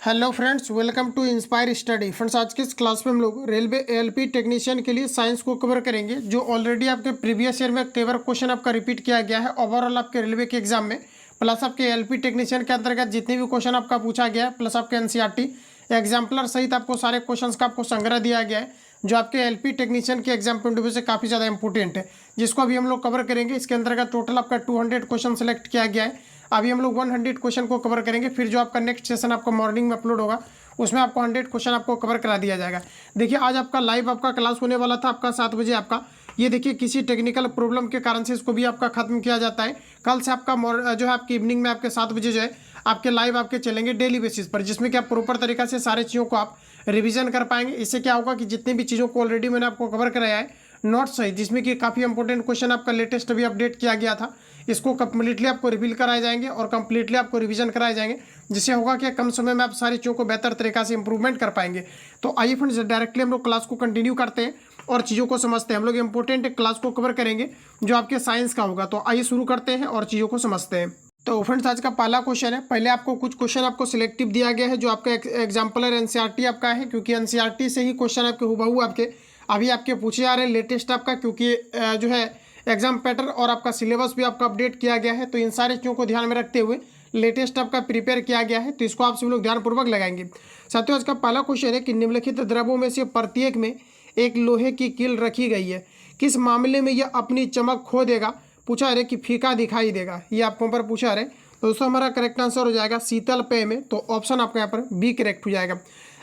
Hello friends, welcome to Inspire Study. Friends, आज की इस क्लास में हम लोग रेलवे एएलपी टेक्नीशियन के लिए साइंस को कवर करेंगे, जो ऑलरेडी आपके प्रीवियस ईयर में कई बार क्वेश्चन आपका रिपीट किया गया है ओवरऑल आपके रेलवे के एग्जाम में। प्लस आपके एएलपी टेक्नीशियन के अंतर्गत जितने भी क्वेश्चन आपका पूछा गया है, प्लस आपके एनसीईआरटी एग्जाम्पलर सहित आपको सारे क्वेश्चन का आपको संग्रह दिया गया है, जो आपके एलपी टेक्नीशियन के एग्जाम पॉइंट ऑफ व्यू से काफ़ी ज़्यादा इंपॉर्टेंट है, जिसको अभी हम लोग कवर करेंगे। इसके अंतर्गत टोटल आपका 200 क्वेश्चन सेलेक्ट किया गया है। अभी हम लोग 100 क्वेश्चन को कवर करेंगे, फिर जो आपका नेक्स्ट सेशन आपका मॉर्निंग में अपलोड होगा उसमें आपको 100 क्वेश्चन आपको कवर करा दिया जाएगा। देखिए, आज आपका लाइव आपका क्लास होने वाला था आपका 7 बजे आपका। ये देखिए, किसी टेक्निकल प्रॉब्लम के कारण से इसको भी आपका खत्म किया जाता है। कल से आपका जो है आपकी इवनिंग में आपके 7 बजे जो है आपके लाइव आपके चलेंगे डेली बेसिस पर, जिसमें कि आप प्रॉपर तरीका से सारी चीज़ों को आप रिवीजन कर पाएंगे। इससे क्या होगा कि जितनी भी चीज़ों को ऑलरेडी मैंने आपको कवर कराया है नोट्स सहित, जिसमें कि काफ़ी इंपॉर्टेंट क्वेश्चन आपका लेटेस्ट अभी अपडेट किया गया था, इसको कंप्लीटली आपको रिवील कराए जाएंगे और कंप्लीटली आपको रिवीजन कराए जाएंगे, जिससे होगा कि कम समय में आप सारी चीज़ों को बेहतर तरीका से इंप्रूवमेंट कर पाएंगे। तो आइए फ्रेंड्स, डायरेक्टली हम लोग क्लास को कंटिन्यू करते हैं और चीज़ों को समझते हैं। हम लोग इंपॉर्टेंट क्लास को कवर करेंगे जो आपके साइंस का होगा। तो आइए शुरू करते हैं और चीज़ों को समझते हैं। तो फ्रेंड्स, आज का पहला क्वेश्चन है। पहले आपको कुछ क्वेश्चन आपको सिलेक्टिव दिया गया है, जो आपका एग्जाम्पलर एनसीईआरटी आपका है, क्योंकि एनसीईआरटी से ही क्वेश्चन आपके हुबहू आपके अभी आपके पूछे जा रहे हैं लेटेस्ट आपका, क्योंकि जो है एग्जाम पैटर्न और आपका सिलेबस भी आपका अपडेट किया गया है। तो इन सारी चीज़ों को ध्यान में रखते हुए लेटेस्ट आपका प्रिपेयर किया गया है, तो इसको आप सभी लोग ध्यानपूर्वक लगाएंगे। साथियों, आज का पहला क्वेश्चन है कि निम्नलिखित द्रव्यों में से प्रत्येक में एक लोहे की कील रखी गई है, किस मामले में यह अपनी चमक खो देगा? पूछा रहे कि फीका दिखाई देगा, ये आपको पर पूछा रहे। तो दोस्तों, हमारा करेक्ट आंसर हो जाएगा शीतल पेय में, तो ऑप्शन आपका यहाँ पर बी करेक्ट हो जाएगा।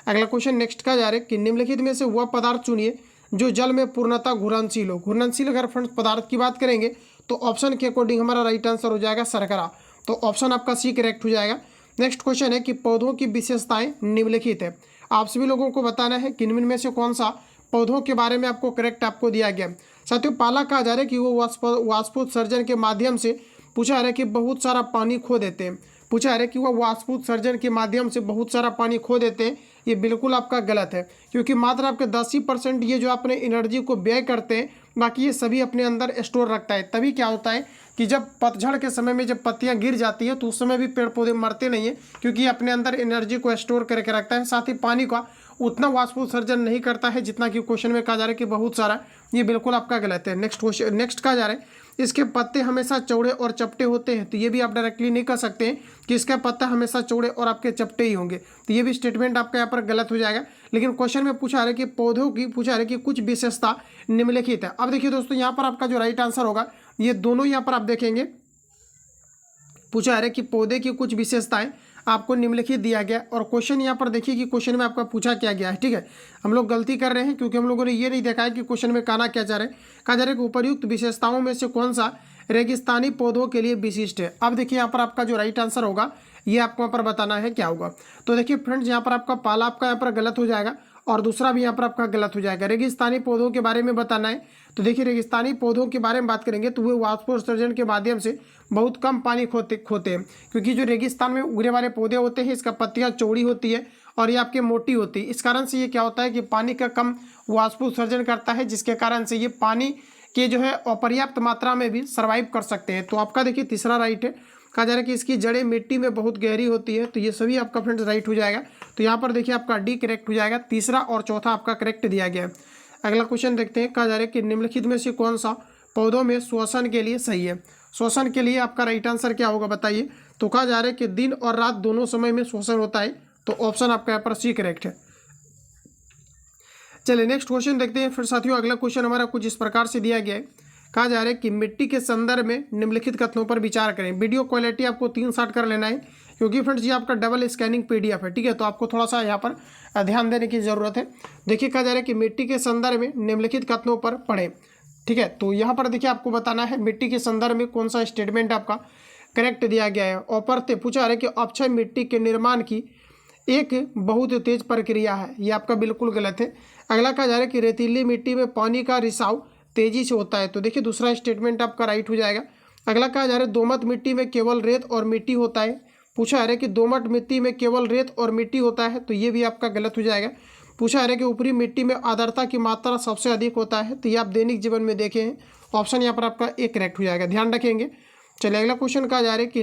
अगला क्वेश्चन नेक्स्ट का जा रहे कि निम्नलिखित में से वह पदार्थ चुनिए जो जल में पूर्णतः घुलनशील हो। घुलनशील अगर फ्रेंड्स पदार्थ की बात करेंगे तो ऑप्शन के अकॉर्डिंग हमारा राइट आंसर हो जाएगा शर्करा, तो ऑप्शन आपका सी करेक्ट हो जाएगा। नेक्स्ट क्वेश्चन है कि पौधों की विशेषताएं निम्नलिखित है। आप सभी लोगों को बताना है कि इनमें से कौन सा पौधों के बारे में आपको करेक्ट आपको दिया गया। साथियों, पहला कहा जा रहा है कि वो वाष्पोत्सर्जन के माध्यम से पूछा जा रहा है कि बहुत सारा पानी खो देते हैं। पूछा जा रहा है कि वह वाष्पोत्सर्जन के माध्यम से बहुत सारा पानी खो देते हैं। ये बिल्कुल आपका गलत है, क्योंकि मात्र आपके 10% ये जो अपने एनर्जी को व्यय करते हैं, बाकी ये सभी अपने अंदर स्टोर रखता है। तभी क्या होता है कि जब पतझड़ के समय में जब पत्तियां गिर जाती है तो उस समय भी पेड़ पौधे मरते नहीं है, क्योंकि ये अपने अंदर एनर्जी को स्टोर करके रखता है। साथ ही पानी का उतना वाष्पोत्सर्जन नहीं करता है जितना कि क्वेश्चन में कहा जा रहा है कि बहुत सारा, ये बिल्कुल आपका गलत है। नेक्स्ट क्वेश्चन नेक्स्ट कहा जा रहा है इसके पत्ते हमेशा चौड़े और चपटे होते हैं। तो ये भी आप डायरेक्टली नहीं कह सकते हैं कि इसका पत्ता हमेशा चौड़े और आपके चपटे ही होंगे, तो ये भी स्टेटमेंट आपका यहाँ पर गलत हो जाएगा। लेकिन क्वेश्चन में पूछा है कि पौधों की पूछा है कि कुछ विशेषता निम्नलिखित है। अब देखिए दोस्तों, यहाँ पर आपका जो राइट आंसर होगा ये दोनों यहाँ पर आप देखेंगे, पूछा है कि पौधे की कुछ विशेषताएं आपको निम्नलिखित दिया गया। और क्वेश्चन यहाँ पर देखिए कि क्वेश्चन में आपका पूछा क्या गया है। ठीक है, हम लोग गलती कर रहे हैं क्योंकि हम लोगों ने ये नहीं देखा है कि क्वेश्चन में कहना क्या चाह रहे हैं। कहा जा रहा है कि उपर्युक्त विशेषताओं में से कौन सा रेगिस्तानी पौधों के लिए विशिष्ट है। अब देखिए, यहाँ पर आपका जो राइट आंसर होगा ये आपको यहाँ पर बताना है क्या होगा। तो देखिए फ्रेंड्स, यहाँ पर आपका पहला आपका यहाँ पर गलत हो जाएगा और दूसरा भी यहाँ पर आपका गलत हो जाएगा। रेगिस्तानी पौधों के बारे में बताना है, तो देखिए रेगिस्तानी पौधों के बारे में बात करेंगे तो वे वाष्पोत्सर्जन के माध्यम से बहुत कम पानी खोते हैं, क्योंकि जो रेगिस्तान में उगने वाले पौधे होते हैं इसका पत्तियां चौड़ी होती है और ये आपके मोटी होती है। इस कारण से ये क्या होता है कि पानी का कम वाष्पोत्सर्जन करता है, जिसके कारण से ये पानी के जो है अपर्याप्त मात्रा में भी सर्वाइव कर सकते हैं। तो आपका देखिए तीसरा राइट है। कहा जा रहा है कि इसकी जड़ें मिट्टी में बहुत गहरी होती है, तो ये सभी आपका फ्रेंड्स राइट हो जाएगा। तो यहाँ पर देखिए आपका डी करेक्ट हो जाएगा, तीसरा और चौथा आपका करेक्ट दिया गया है। अगला क्वेश्चन देखते हैं। कहा जा रहा है कि निम्नलिखित में से कौन सा पौधों में श्वसन के लिए सही है। श्वसन के लिए आपका राइट आंसर क्या होगा बताइए। तो कहा जा रहा है कि दिन और रात दोनों समय में श्वसन होता है, तो ऑप्शन आपका यहाँ पर सी करेक्ट है। चलिए नेक्स्ट क्वेश्चन देखते हैं। फिर साथियों, अगला क्वेश्चन हमारा कुछ इस प्रकार से दिया गया है। कहा जा रहा है कि मिट्टी के संदर्भ में निम्नलिखित कथनों पर विचार करें। वीडियो क्वालिटी आपको 360 कर लेना है, क्योंकि फ्रेंड्स ये आपका डबल स्कैनिंग पीडीएफ है। ठीक है, तो आपको थोड़ा सा यहाँ पर ध्यान देने की जरूरत है। देखिए, कहा जा रहा है कि मिट्टी के संदर्भ में निम्नलिखित कथनों पर पढ़ें। ठीक है, तो यहाँ पर देखिए आपको बताना है मिट्टी के संदर्भ में कौन सा स्टेटमेंट आपका करेक्ट दिया गया है। औपरते पूछा रहा है कि अक्षय मिट्टी के निर्माण की एक बहुत तेज प्रक्रिया है, ये आपका बिल्कुल गलत है। अगला कहा जा रहा है कि रेतीली मिट्टी में पानी का रिसाव तेजी से होता है, तो देखिए दूसरा स्टेटमेंट आपका राइट हो जाएगा। अगला कहा जा रहा है दोमट मिट्टी में केवल रेत और मिट्टी होता है। पूछा जा रहा है कि दोमट मिट्टी में केवल रेत और मिट्टी होता है, तो ये भी आपका गलत हो जाएगा। पूछा जा रहा है कि ऊपरी मिट्टी में आर्द्रता की मात्रा सबसे अधिक होता है, तो ये आप दैनिक जीवन में देखे हैं, ऑप्शन यहाँ पर आपका एक करेक्ट हो जाएगा, ध्यान रखेंगे। चलिए अगला क्वेश्चन कहा जा रहा है कि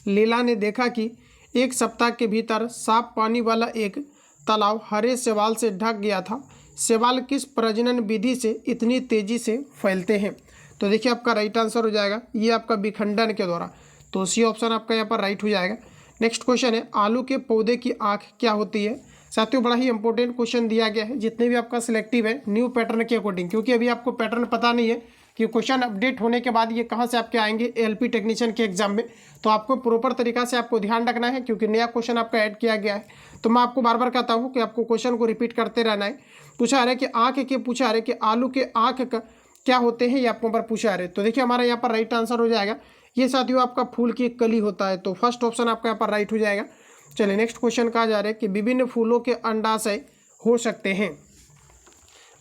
लीला ने देखा कि एक सप्ताह के भीतर साफ पानी वाला एक तालाब हरे शैवाल से ढक गया था। शैवाल किस प्रजनन विधि से इतनी तेजी से फैलते हैं? तो देखिए आपका राइट आंसर हो जाएगा ये आपका विखंडन के द्वारा। तो सी ऑप्शन आपका यहाँ पर राइट हो जाएगा। नेक्स्ट क्वेश्चन है, आलू के पौधे की आँख क्या होती है? साथियों बड़ा ही इंपॉर्टेंट क्वेश्चन दिया गया है, जितने भी आपका सिलेक्टिव है न्यू पैटर्न के अकॉर्डिंग, क्योंकि अभी आपको पैटर्न पता नहीं है कि क्वेश्चन अपडेट होने के बाद ये कहाँ से आपके आएंगे एलपी टेक्नीशियन के एग्जाम में। तो आपको प्रॉपर तरीका से आपको ध्यान रखना है, क्योंकि नया क्वेश्चन आपका ऐड किया गया है। तो मैं आपको बार बार कहता हूँ कि आपको क्वेश्चन को रिपीट करते रहना है। पूछा रहा है कि आँख के, पूछा रहा है कि आलू के आँख का क्या होते हैं, ये आपको पर पूछा रहे। तो देखिए हमारा यहाँ पर राइट आंसर हो जाएगा ये साथियों आपका फूल की एक कली होता है। तो फर्स्ट ऑप्शन आपका यहाँ पर राइट हो जाएगा। चलिए नेक्स्ट क्वेश्चन कहा जा रहा है कि विभिन्न फूलों के अंडाशय हो सकते हैं।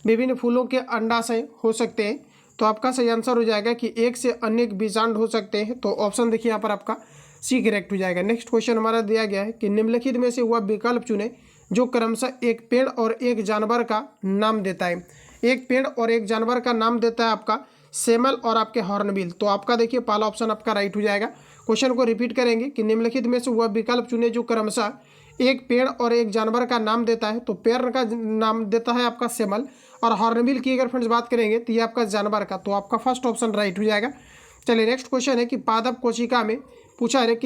विभिन्न फूलों के अंडाशय हो सकते हैं, तो आपका सही आंसर हो जाएगा कि एक से अनेक बीजांड हो सकते हैं। तो ऑप्शन देखिए यहाँ पर आपका सी करेक्ट हो जाएगा। नेक्स्ट क्वेश्चन हमारा दिया गया है कि निम्नलिखित में से वह विकल्प चुने जो क्रमशः एक पेड़ और एक जानवर का नाम देता है। एक पेड़ और एक जानवर का नाम देता है आपका सेमल और आपके हॉर्नबिल। तो आपका देखिए पहला ऑप्शन आपका राइट हो जाएगा। क्वेश्चन को रिपीट करेंगे कि निम्नलिखित में से वह विकल्प चुने जो क्रमशः एक पेड़ और एक जानवर का नाम देता है। तो पेड़ का नाम देता है आपका सेमल, और हॉर्नबिल की अगर फ्रेंड्स बात करेंगे तो ये आपका जानवर का। तो आपका फर्स्ट ऑप्शन राइट हो जाएगा। चलिए नेक्स्ट क्वेश्चन है कि पादप कोशिका में पूछा है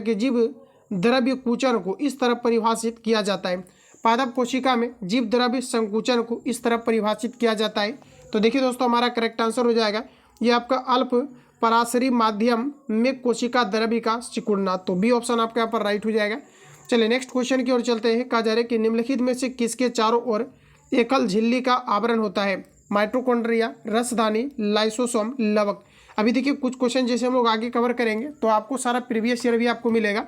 कि जीव द्रव्य कुंचन को इस तरह परिभाषित किया जाता है। पादप कोशिका में जीव द्रव्य संकुचन को इस तरह परिभाषित किया जाता है। तो देखिए दोस्तों हमारा करेक्ट आंसर हो जाएगा ये आपका अल्प पराशरी माध्यम में कोशिका द्रव्य का सिकुड़ना। तो बी ऑप्शन आपका यहाँ पर राइट हो जाएगा। चलिए नेक्स्ट क्वेश्चन की ओर चलते हैं। कहा जा रहा है कि निम्नलिखित में से किसके चारों ओर एकल झिल्ली का आवरण होता है? माइटोकॉन्ड्रिया, रसधानी, लाइसोसोम, लवक। अभी देखिए कुछ क्वेश्चन जैसे हम लोग आगे कवर करेंगे तो आपको सारा प्रीवियस ईयर भी आपको मिलेगा।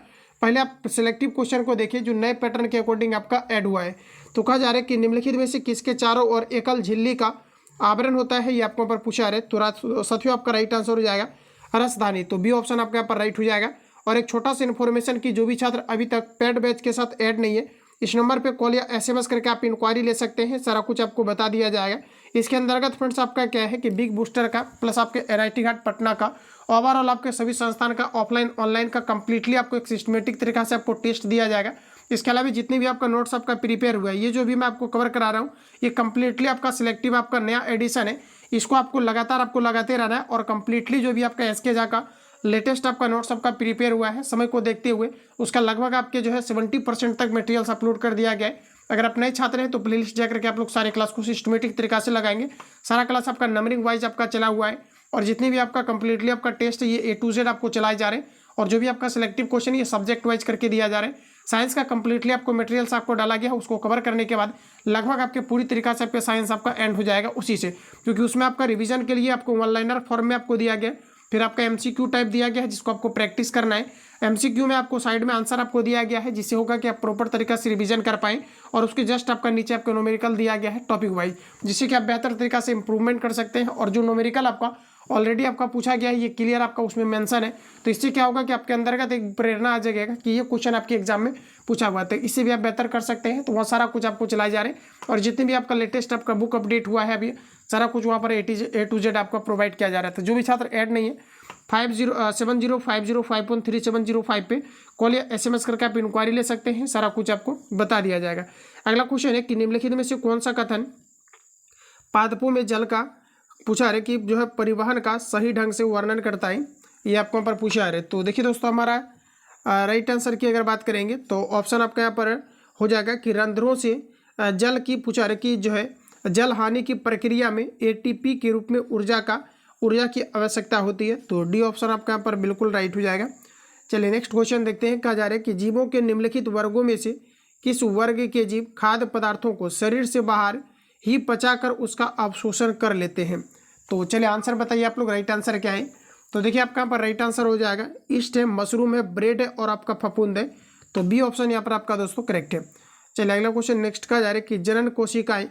पहले आप सिलेक्टिव क्वेश्चन को देखिए जो नए पैटर्न के अकॉर्डिंग आपका ऐड हुआ है। तो कहा जा रहा है कि निम्नलिखित में से किसके चारों ओर एकल झिल्ली का आवरण होता है, ये आपको पर पूछा रहे। तो साथियों आपका राइट आंसर हो जाएगा रसधानी। तो बी ऑप्शन आपके यहाँ पर राइट हो जाएगा। और एक छोटा सा इन्फॉर्मेशन की जो भी छात्र अभी तक पेड बैच के साथ ऐड नहीं है, इस नंबर पे कॉल या एसएमएस करके आप इंक्वायरी ले सकते हैं, सारा कुछ आपको बता दिया जाएगा। इसके अंतर्गत फ्रेंड्स आपका क्या है कि बिग बूस्टर का प्लस आपके एनआईटी घाट पटना का ओवरऑल आपके सभी संस्थान का ऑफलाइन ऑनलाइन का कंप्लीटली आपको एक सिस्टमेटिक तरीका से आपको टेस्ट दिया जाएगा। इसके अलावा जितनी भी आपका नोट्स आपका प्रिपेयर हुआ है, ये जो भी मैं आपको कवर करा रहा हूँ, ये कंप्लीटली आपका सिलेक्टिव आपका नया एडिशन है। इसको आपको लगातार आपको लगाते रहना है और कंप्लीटली जो भी आपका एसके जा का लेटेस्ट आपका नोट्स आपका प्रिपेयर हुआ है, समय को देखते हुए उसका लगभग आपके जो है 70% तक मटेरियल्स अपलोड कर दिया गया है। अगर आप नए छात्र हैं तो प्लेलिस्ट जाकर के आप लोग सारे क्लास को सिस्टमेटिक तरीका से लगाएंगे। सारा क्लास आपका नंबरिंग वाइज आपका चला हुआ है, और जितनी भी आपका कंप्लीटली आपका टेस्ट ये A to Z आपको चलाए जा रहे हैं, और जो भी आपका सिलेक्टिव क्वेश्चन ये सब्जेक्ट वाइज करके दिया जा रहा है। साइंस का कंप्लीटली आपको मटेरियल्स आपको डाला गया है, उसको कवर करने के बाद लगभग आपके पूरी तरीका से आपका साइंस आपका एंड हो जाएगा उसी से, क्योंकि उसमें आपका रिवीजन के लिए आपको वन लाइनर फॉर्म में आपको दिया गया, फिर आपका एमसीक्यू टाइप दिया गया है जिसको आपको प्रैक्टिस करना है। एमसीक्यू में आपको साइड में आंसर आपको दिया गया है, जिससे होगा कि आप प्रॉपर तरीका से रिवीजन कर पाएं, और उसके जस्ट आपका नीचे आपका न्यूमेरिकल दिया गया है टॉपिक वाइज, जिससे कि आप बेहतर तरीका से इंप्रूवमेंट कर सकते हैं। और जो न्यूमेरिकल आपका ऑलरेडी आपका पूछा गया है ये क्लियर आपका उसमें मेंशन है, तो इससे क्या होगा कि आपके अंतर्गत एक प्रेरणा आ जाएगा कि ये क्वेश्चन आपके एग्जाम में पूछा हुआ था, इससे भी आप बेहतर कर सकते हैं। तो वहाँ सारा कुछ आपको चलाए जा रहे हैं, और जितने भी आपका लेटेस्ट आपका बुक अपडेट हुआ है अभी सारा कुछ वहाँ पर A to Z आपका प्रोवाइड किया जा रहा था। जो भी छात्र ऐड नहीं है 507050513705 पे कॉल या एसएमएस करके आप इंक्वायरी ले सकते हैं, सारा कुछ आपको बता दिया जाएगा। अगला क्वेश्चन है कि निम्नलिखित में से कौन सा कथन पादपों में जल का पूछा है कि जो है परिवहन का सही ढंग से वर्णन करता है, ये आपको यहाँ पर पूछा है। तो देखिए दोस्तों हमारा राइट आंसर की अगर बात करेंगे तो ऑप्शन आपका यहाँ पर हो जाएगा कि रंध्रों से जल की पूछा है कि जो है जल हानि की प्रक्रिया में एटीपी के रूप में ऊर्जा की आवश्यकता होती है। तो डी ऑप्शन आपका यहाँ पर बिल्कुल राइट हो जाएगा। चलिए नेक्स्ट क्वेश्चन देखते हैं। कहा जा रहा है कि जीवों के निम्नलिखित वर्गों में से किस वर्ग के जीव खाद्य पदार्थों को शरीर से बाहर ही पचाकर उसका अवशोषण कर लेते हैं? तो चलिए आंसर बताइए आप लोग, राइट आंसर क्या है? तो देखिए आपका यहाँ पर राइट आंसर हो जाएगा ईस्ट है, मशरूम है, ब्रेड है और आपका फफूंद है। तो बी ऑप्शन यहाँ पर आपका दोस्तों करेक्ट है। चलिए अगला क्वेश्चन नेक्स्ट कहा जा रहा है कि जनन कोशिकाएं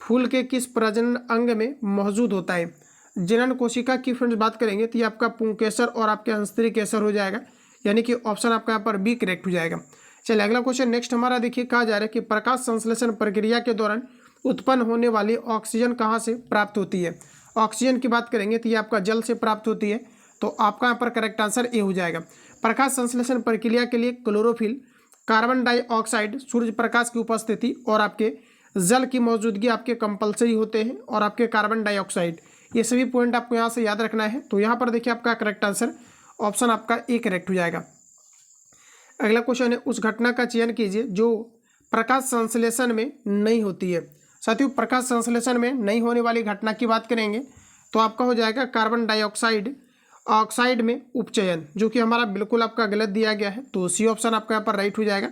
फूल के किस प्रजनन अंग में मौजूद होता है? जनन कोशिका की फ्रेंड्स बात करेंगे तो ये आपका पुंकेसर और आपके अंतरी केसर हो जाएगा, यानी कि ऑप्शन आपका यहाँ पर बी करेक्ट हो जाएगा। चलिए अगला क्वेश्चन नेक्स्ट हमारा देखिए, कहा जा रहा है कि प्रकाश संश्लेषण प्रक्रिया के दौरान उत्पन्न होने वाली ऑक्सीजन कहाँ से प्राप्त होती है? ऑक्सीजन की बात करेंगे तो ये आपका जल से प्राप्त होती है। तो आपका यहाँ पर करेक्ट आंसर ए हो जाएगा। प्रकाश संश्लेषण प्रक्रिया के लिए chlorophyll, carbon dioxide, Surya Prakash की उपस्थिति और आपके जल की मौजूदगी आपके कंपलसरी होते हैं, और आपके कार्बन डाइऑक्साइड, ये सभी पॉइंट आपको यहाँ से याद रखना है। तो यहाँ पर देखिए आपका करेक्ट आंसर ऑप्शन आपका ए करेक्ट हो जाएगा। अगला क्वेश्चन है, उस घटना का चयन कीजिए जो प्रकाश संश्लेषण में नहीं होती है। साथियों, प्रकाश संश्लेषण में नहीं होने वाली घटना की बात करेंगे तो आपका हो जाएगा कार्बन डाइऑक्साइड ऑक्साइड में उपचयन, जो कि हमारा बिल्कुल आपका गलत दिया गया है। तो सी ऑप्शन आपका यहाँ पर राइट हो जाएगा।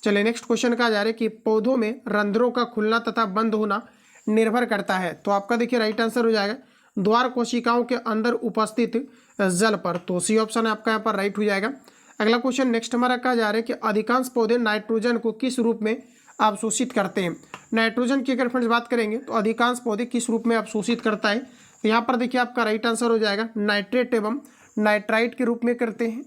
चलिए नेक्स्ट क्वेश्चन का जा रहा है कि पौधों में रंध्रों का खुलना तथा बंद होना निर्भर करता है। तो आपका देखिए राइट आंसर हो जाएगा द्वार कोशिकाओं के अंदर उपस्थित जल पर। तो सी ऑप्शन आपका यहाँ पर राइट हो जाएगा। अगला क्वेश्चन नेक्स्ट हमारा कहा जा रहा है कि अधिकांश पौधे नाइट्रोजन को किस रूप में अवशोषित करते हैं। नाइट्रोजन की अगर फ्रेंड्स बात करेंगे तो अधिकांश पौधे किस रूप में अवशोषित करता है। तो यहाँ पर देखिए आपका राइट आंसर हो जाएगा नाइट्रेट एवं नाइट्राइट के रूप में करते हैं।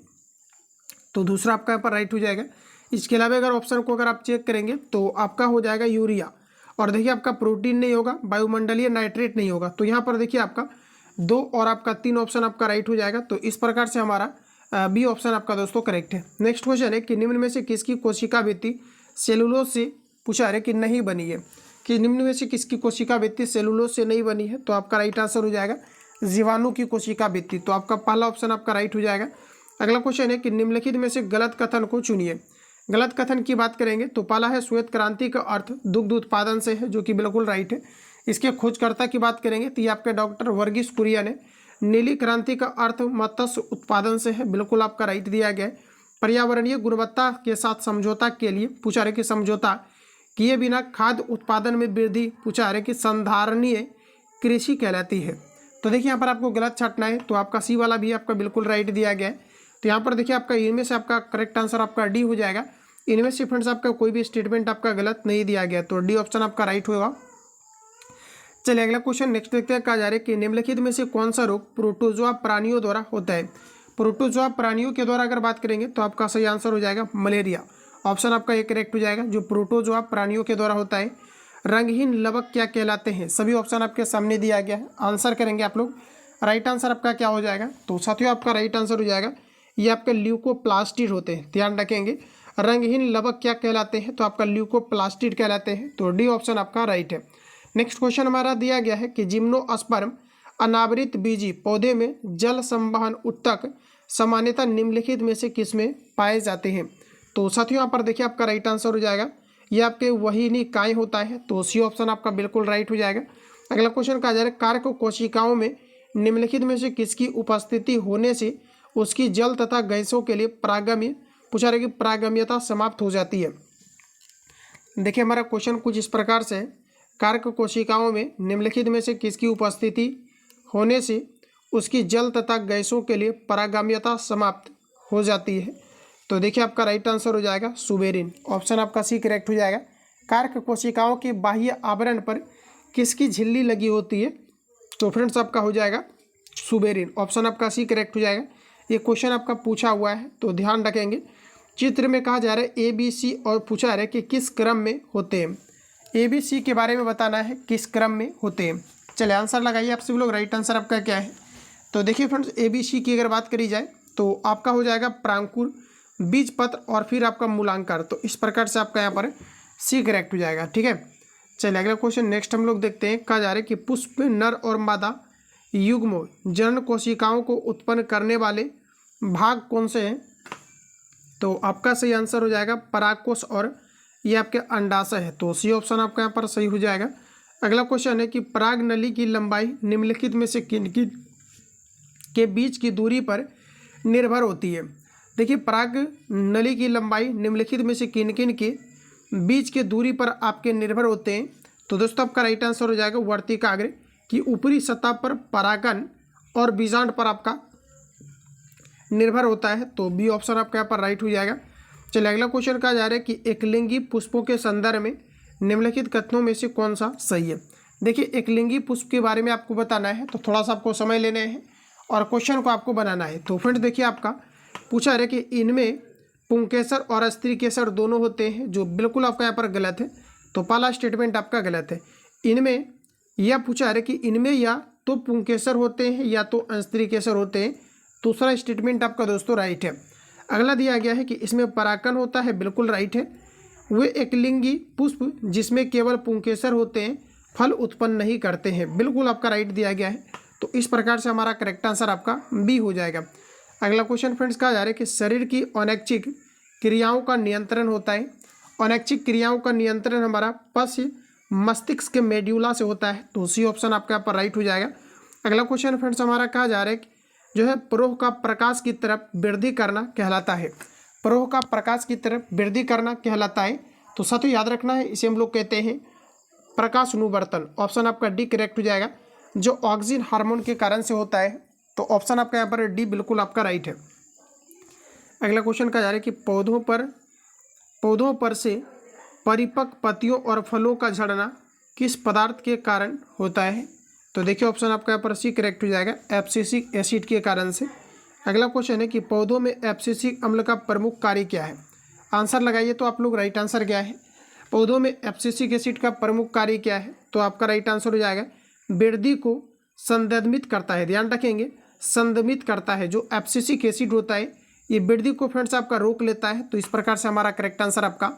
तो दूसरा आपका यहाँ पर राइट हो जाएगा। इसके अलावा अगर ऑप्शन को अगर आप चेक करेंगे तो आपका हो जाएगा यूरिया, और देखिए आपका प्रोटीन नहीं होगा, वायुमंडलीय नाइट्रेट नहीं होगा। तो यहाँ पर देखिए आपका 2 और आपका 3 ऑप्शन आपका राइट हो जाएगा। तो इस प्रकार से हमारा बी ऑप्शन आपका दोस्तों करेक्ट है। नेक्स्ट क्वेश्चन है कि निम्न में से किसकी कोशिका भित्ति सेलुलोज से पूछा है कि नहीं बनी है, कि निम्न में से किसकी कोशिका भित्ति सेलुलोज से नहीं बनी है। तो आपका राइट आंसर हो जाएगा जीवाणु की कोशिका भित्ति। तो आपका पहला ऑप्शन आपका राइट हो जाएगा। अगला क्वेश्चन है कि निम्नलिखित में से गलत कथन को चुनिए। गलत कथन की बात करेंगे तो पहला है श्वेत क्रांति का अर्थ दुग्ध उत्पादन से है, जो कि बिल्कुल राइट है। इसके खोजकर्ता की बात करेंगे तो ये आपके डॉक्टर वर्गीस कुरियन है। नीली क्रांति का अर्थ मत्स्य उत्पादन से है, बिल्कुल आपका राइट दिया गया है। पर्यावरणीय गुणवत्ता के साथ समझौता के लिए पूछा है कि समझौता किए बिना खाद्य उत्पादन में वृद्धि पूछा है कि संधारणीय कृषि कहलाती है। तो देखिए यहाँ पर आपको गलत छांटना है, तो आपका सी वाला भी आपका बिल्कुल राइट दिया गया है। तो यहाँ पर देखिए आपका इनमें से आपका करेक्ट आंसर आपका डी हो जाएगा। इनमें से फ्रेंड्स आपका कोई भी स्टेटमेंट आपका गलत नहीं दिया गया, तो डी ऑप्शन आपका राइट होगा। चलिए अगला क्वेश्चन नेक्स्ट देखते हैं। कहा जा रहा है कि निम्नलिखित में से कौन सा रोग प्रोटोजोआ प्राणियों द्वारा होता है। प्रोटोजोआ प्राणियों के द्वारा अगर बात करेंगे तो आपका सही आंसर हो जाएगा मलेरिया। ऑप्शन आपका एक करेक्ट हो जाएगा, जो प्रोटोजोआ प्राणियों के द्वारा होता है। रंगहीन लवक क्या कहलाते हैं। सभी ऑप्शन आपके सामने दिया गया है, आंसर करेंगे आप लोग। राइट आंसर आपका क्या हो जाएगा, तो साथियों आपका राइट आंसर हो जाएगा ये आपके ल्यूकोप्लास्टिड होते हैं, ध्यान रखेंगे। रंगहीन लवक क्या कहलाते हैं, तो आपका ल्यूकोप्लास्टिड कहलाते हैं। तो डी ऑप्शन आपका राइट है। नेक्स्ट क्वेश्चन हमारा दिया गया है कि जिम्नोस्पर्म अनावृत बीजी पौधे में जल संवहन उत्तक सामान्यतः निम्नलिखित में से किस में पाए जाते हैं। तो साथियों यहाँ पर देखिए आपका राइट आंसर हो जाएगा ये आपके वहीनी काय होता है। तो सी ऑप्शन आपका बिल्कुल राइट हो जाएगा। अगला क्वेश्चन कहा जा रहा है कारक कोशिकाओं में निम्नलिखित में से किसकी उपस्थिति होने से उसकी जल तथा गैसों के लिए परागम्य पूछा रहा है कि परागम्यता समाप्त हो जाती है। देखिए हमारा क्वेश्चन कुछ इस प्रकार से है, कारक कोशिकाओं में निम्नलिखित में से किसकी उपस्थिति होने से उसकी जल तथा गैसों के लिए परागम्यता समाप्त हो जाती है। तो देखिए आपका राइट आंसर हो जाएगा सुबेरिन। ऑप्शन आपका सी करेक्ट हो जाएगा। कारक कोशिकाओं के बाह्य आवरण पर किसकी झिल्ली लगी होती है, तो फ्रेंड्स आपका हो जाएगा सुबेरिन। ऑप्शन आपका सी करेक्ट हो जाएगा। ये क्वेश्चन आपका पूछा हुआ है, तो ध्यान रखेंगे। चित्र में कहा जा रहा है ABC और पूछा जा रहा है कि किस क्रम में होते हैं। ABC के बारे में बताना है किस क्रम में होते हैं। चलिए आंसर लगाइए आप सभी लोग, राइट आंसर आपका क्या है। तो देखिए फ्रेंड्स ABC की अगर बात करी जाए तो आपका हो जाएगा प्रांकुर, बीजपत्र और फिर आपका मूलांकर। तो इस प्रकार से आपका यहाँ पर सी करेक्ट हो जाएगा, ठीक है। चलिए अगला क्वेश्चन नेक्स्ट हम लोग देखते हैं। कहा जा रहा है कि पुष्प नर और मादा युग्म जनन कोशिकाओं को उत्पन्न करने वाले भाग कौन से हैं। तो आपका सही आंसर हो जाएगा परागकोश और ये आपके अंडाशय है। तो सी ऑप्शन आपका यहाँ पर सही हो जाएगा। अगला क्वेश्चन है कि पराग नली की लंबाई निम्नलिखित में से किन के बीच की दूरी पर निर्भर होती है। देखिए पराग नली की लंबाई निम्नलिखित में से किन किन के बीच के दूरी पर आपके निर्भर होते हैं। तो दोस्तों आपका राइट आंसर हो जाएगा वर्तिकाग्र की ऊपरी सतह पर परागन और बीजांड पर आपका निर्भर होता है। तो बी ऑप्शन आपका यहाँ पर राइट हो जाएगा। चलिए अगला क्वेश्चन कहा जा रहा है कि एकलिंगी पुष्पों के संदर्भ में निम्नलिखित कथनों में से कौन सा सही है। देखिए एकलिंगी पुष्प के बारे में आपको बताना है, तो थोड़ा सा आपको समय लेने हैं और क्वेश्चन को आपको बनाना है। तो फ्रेंड्स देखिए आपका पूछा है कि इनमें पुंकेसर और स्त्रीकेसर दोनों होते हैं, जो बिल्कुल आपका यहाँ पर गलत है। तो पहला स्टेटमेंट आपका गलत है। इनमें यह पूछा है कि इनमें या तो पुंकेसर होते हैं या तो स्त्रीकेसर होते हैं। दूसरा स्टेटमेंट आपका दोस्तों राइट है। अगला दिया गया है कि इसमें परागकण होता है, बिल्कुल राइट है। वे एकलिंगी पुष्प जिसमें केवल पुंकेसर होते हैं फल उत्पन्न नहीं करते हैं, बिल्कुल आपका राइट दिया गया है। तो इस प्रकार से हमारा करेक्ट आंसर आपका बी हो जाएगा। अगला क्वेश्चन फ्रेंड्स कहा जा रहा है कि शरीर की अनैच्छिक क्रियाओं का नियंत्रण होता है। अनैच्छिक क्रियाओं का नियंत्रण हमारा पश्च मस्तिष्क के मेड्यूला से होता है, तो सी ऑप्शन आपका यहाँ पर राइट हो जाएगा। अगला क्वेश्चन फ्रेंड्स हमारा कहा जा रहा है कि जो है प्रोह का प्रकाश की तरफ वृद्धि करना कहलाता है। प्रोह का प्रकाश की तरफ वृद्धि करना कहलाता है, तो साथ ही याद रखना है इसे हम लोग कहते हैं प्रकाश अनुवर्तन। ऑप्शन आपका डी करेक्ट हो जाएगा, जो ऑक्सीजन हार्मोन के कारण से होता है, तो ऑप्शन आपका यहाँ पर डी बिल्कुल आपका राइट है। अगला क्वेश्चन कहा जा रहा है कि पौधों पर से परिपक्व पत्तियों और फलों का झड़ना किस पदार्थ के कारण होता है, तो देखिए ऑप्शन आपका यहाँ पर सी करेक्ट हो जाएगा, एब्सिसिक एसिड के कारण से। अगला क्वेश्चन है कि पौधों में एब्सिसिक अम्ल का प्रमुख कार्य क्या है, आंसर लगाइए तो आप लोग राइट आंसर क्या है। पौधों में एब्सिसिक एसिड का प्रमुख कार्य क्या है, तो आपका राइट आंसर हो जाएगा वृद्धि को संदमित करता है। ध्यान रखेंगे संदमित करता है, जो एब्सिसिक एसिड होता है ये वृद्धि को फ्रेंड्स आपका रोक लेता है, तो इस प्रकार से हमारा करेक्ट आंसर आपका